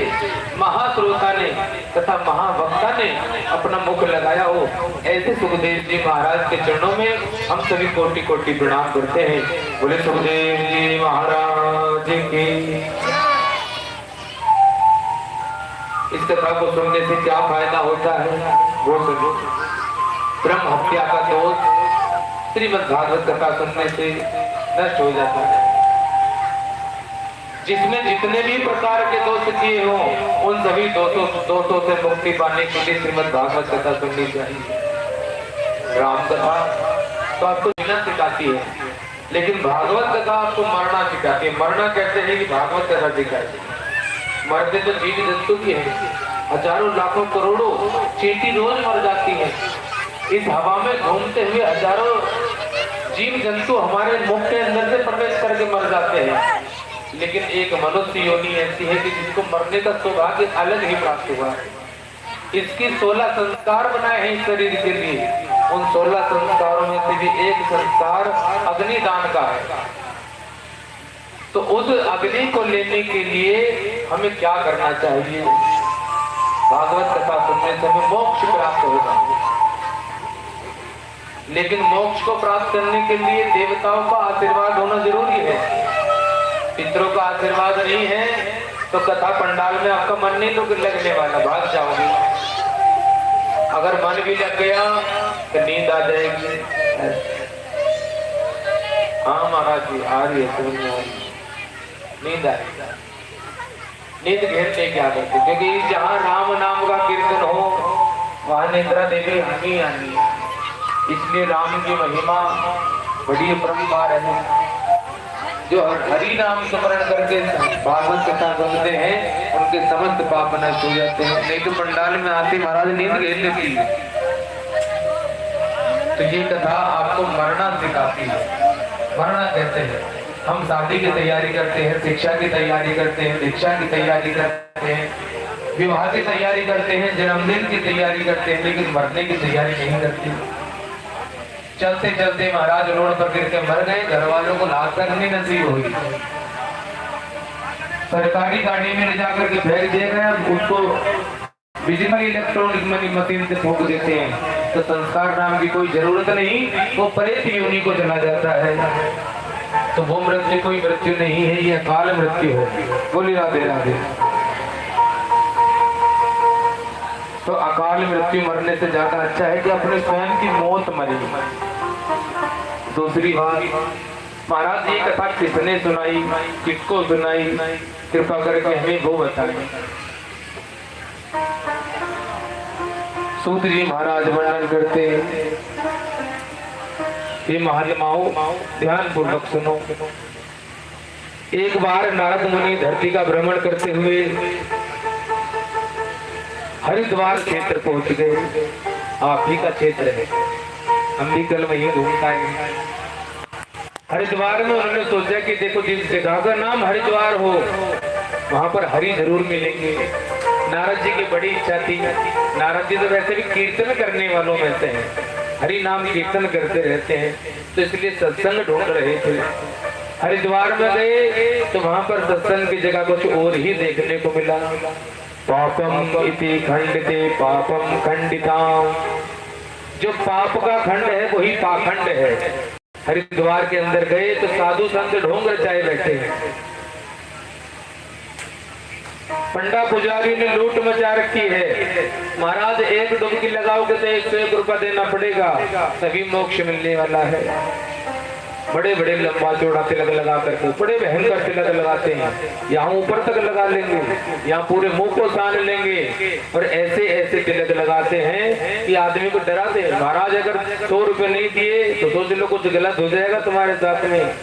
D: महाश्रोता ने तथा महावक्ता ने अपना मुख लगाया हो। ऐसे सुखदेव जी महाराज के चरणों में हम सभी कोटि कोटि प्रणाम करते हैं। बोले सुखदेव जी महाराज की। इस कथा को सुनने से क्या फायदा होता है वो सुनो। ब्रह्म हत्या का दोष श्रीमद् भागवत कथा सुनने से नष्ट हो जाता है। जिसमें जितने भी प्रकार के दोष किए हो, उन सभी दोषों से मुक्ति पाने के लिए श्रीमद् भागवत कथा सुननी चाहिए। राम कथा तो आपको जीना सिखाती है, लेकिन भागवत कथा आपको मरना सिखाती है। मरना कहते हैं कि भागवत कथा सिखाती है। मरते तो जीव जंतु की है, हजारों लाखों करोड़ों चींटी रोज मर जाती है। इस हवा में घूमते हुए हजारों जीव जंतु हमारे मुख के अंदर से प्रवेश करके मर जाते हैं। लेकिन एक मनुष्य योनि ऐसी है कि जिसको मरने का सौभाग्य अलग ही प्राप्त हुआ है। इसकी 16 संस्कार बनाए हैं इस शरीर के लिए। उन 16 संस्कारों में से भी एक संस्कार अग्निदान का है। तो उस अग्नि को लेने के लिए हमें क्या करना चाहिए? भागवत कथा सुनने से हमें मोक्ष प्राप्त होगा। लेकिन मोक्ष को प्राप्त करने के लिए देवताओं का आशीर्वाद होना जरूरी है। पितरों का आशीर्वाद नहीं है तो कथा पंडाल में आपका मन नहीं तो लगने वाला, भाग जाओगे। अगर मन भी लग गया तो नींद आ जाएगी। हाँ महाराज जी आ रही है, समझ में आ रही है, नींद आएगी। नींद घेरने क्या करते, क्योंकि जहाँ राम नाम का कीर्तन हो वहाँ निद्रा देवी आनी आनी, इसलिए राम की महिमा बड़ी अपरंपार है। जो हरि नाम स्मरण करके भागवत कथा सुनते हैं उनके समस्त पाप नष्ट हो जाते हैं। नहीं तो पंडाल में आते महाराज नींद घेर लेती है। तो ये कथा आपको मरना सिखाती है। मरना कहते हैं, हम शादी की तैयारी करते हैं, शिक्षा की तैयारी करते हैं, दीक्षा की तैयारी करते हैं, विवाह की तैयारी करते हैं, जन्मदिन की तैयारी करते हैं, लेकिन मरने की तैयारी नहीं करते। चलते चलते महाराज रोड पर गिर के मर गए, घर वालों को लाश तक नहीं नसीब हुई। सरकारी गाड़ी में ले जाकर के फेंक दिए गए, उसको बिजली इलेक्ट्रॉनिक मनी मशीन से फूंक देते हैं, तो संस्कार नाम की कोई जरूरत नहीं, वो प्रेत योनि को चला जाता है। तो वो मृत्यु कोई मृत्यु नहीं है, ये अकाल मृत्यु है। बोली राधे राधे। तो अकाल मृत्यु मरने से ज्यादा अच्छा है कि अपने स्वयं की मौत मरी। दूसरी बात, महाराज ये कथा किसने सुनाई, किसको सुनाई, कृपा करके हमें वो बताएं। सूत जी महाराज वर्णन करते, ये महात्माओं ध्यान पूर्वक सुनो। एक बार नारद मुनि धरती का भ्रमण करते हुए हरिद्वार क्षेत्र पहुंच गए। आप ही का क्षेत्र है, हम भी कल वहीं घूमता है। हरिद्वार में उन्होंने सोचा कि देखो जिस जगह का नाम हरिद्वार हो वहां पर हरि जरूर मिलेंगे। नारद जी की बड़ी इच्छा थी। नारद जी तो वैसे भी कीर्तन करने वालों में से हैं, हरि नाम कीर्तन करते रहते हैं, तो इसलिए सत्संग ढूंढ रहे थे। हरिद्वार में गए तो वहां पर सत्संग की जगह कुछ और ही देखने को मिला। पापम इति खंडिते पापम खंडिताम, जो पाप का खंड है वही पाखंड है। हरिद्वार के अंदर गए तो साधु संत ढोंग रचाए बैठे हैं। पंडा पुजारी ने लूट मचा रखी है। महाराज एक डुबकी लगाओगे तो 101 रुपया देना पड़ेगा, तभी मोक्ष मिलने वाला है। बड़े बड़े लंबा चौड़ा तिलक लगा करके बड़े भयंकर तिलक लगाते हैं, यहाँ ऊपर तक लगा लेंगे, यहाँ पूरे मुंह को सान लेंगे, और ऐसे ऐसे तिलक लगाते हैं कि आदमी को डराते हैं। महाराज अगर 100 रुपये नहीं दिए तो सोच लो कुछ गलत हो जाएगा तुम्हारे साथ में।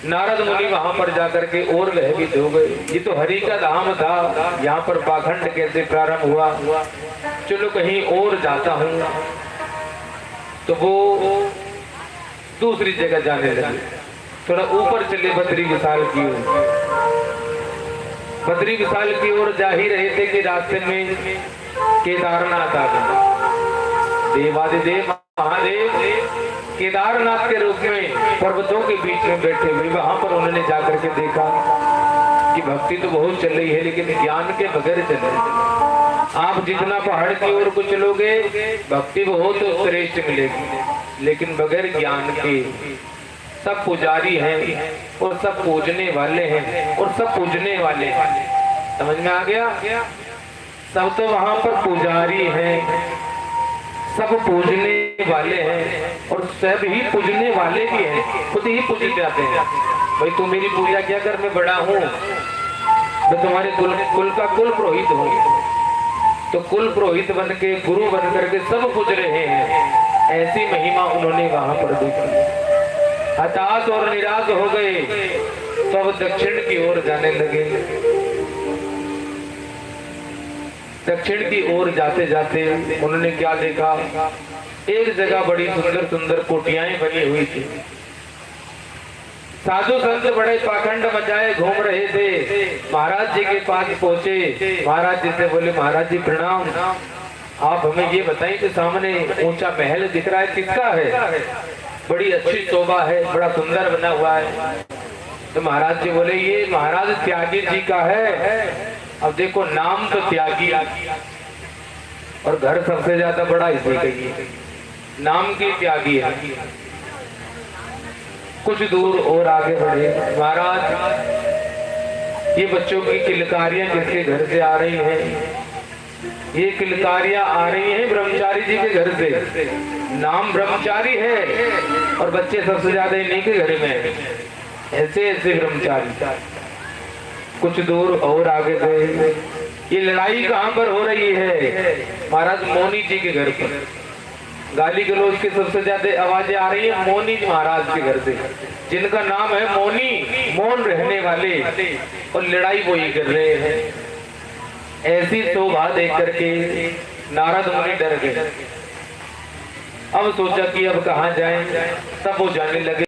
D: नारद मुनि वहां पर जाकर के और भयभीत हो गए। ये तो हरि का धाम था, यहाँ पर पाखंड कैसे प्रारंभ हुआ, चलो कहीं और जाता हूँ। तो वो दूसरी जगह जाने लगे, थोड़ा ऊपर चले बद्री विशाल की ओर। बद्री विशाल की ओर जा ही रहे थे कि रास्ते में केदारनाथ आ गए। देवादिदेव महादेव केदारनाथ के रूप में पर्वतों के बीच में बैठे हुए, वहां पर उन्होंने जाकर के देखा कि भक्ति तो बहुत चल रही है लेकिन ज्ञान के बगैर चल रही है। आप जितना पहाड़ की ओर को चलोगे भक्ति बहुत श्रेष्ठ मिलेगी, लेकिन बगैर ज्ञान के सब पुजारी हैं और सब पूजने वाले हैं और सब पूजने वाले हैं। समझ में आ गया? सब तो वहां पर पुजारी हैं, सब पूजने वाले हैं और सब ही पूजने वाले भी हैं, खुद ही पूज जाते हैं। भाई तू मेरी पूजा क्या कर, मैं बड़ा हूँ, मैं तुम्हारे कुल का कुल पुरोहित हूँ। तो कुल पुरोहित बन के गुरु बन करके सब पूज रहे हैं। ऐसी महिमा उन्होंने वहां पर देखी। हताश और निराश हो गए तो अब दक्षिण की ओर जाने लगे। दक्षिण की ओर जाते जाते उन्होंने क्या देखा, एक जगह बड़ी सुंदर सुंदर कोठियां बनी हुई थी। साधु संत बड़े पाखंड मचाए घूम रहे थे। महाराज जी के पास पहुंचे। महाराज जी से बोले, महाराज जी प्रणाम, आप हमें ये बताएं कि सामने ऊंचा महल दिख रहा है, किसका है? बड़ी अच्छी शोभा है, बड़ा सुंदर बना हुआ है। तो महाराज जी बोले, ये महाराज त्यागी जी का है। अब देखो नाम तो त्यागी और घर सबसे ज्यादा बड़ा इसी का ही है, नाम की त्यागी है। कुछ दूर और आगे बढ़े। महाराज ये बच्चों की किलकारियां जिसके घर से आ रही हैं, ये किलकारियां आ रही हैं ब्रह्मचारी जी के घर से। नाम ब्रह्मचारी है और बच्चे सबसे ज्यादा इन्हीं के घर में है। ऐसे ऐसे ब्रह्मचारी। कुछ दूर और आगे गए, ये लड़ाई कहाँ पर हो रही है? महाराज मौनी जी के घर पर। गाली गलौज की सबसे ज्यादा आवाजें आ रही है मौनी जी महाराज के घर से, जिनका नाम है मौनी, मौन रहने वाले, और लड़ाई वो ही कर रहे हैं। ऐसी शोभा देख करके नारद मुनि डर गए। अब सोचा कि अब कहाँ जाएं, तब वो जाने लगे।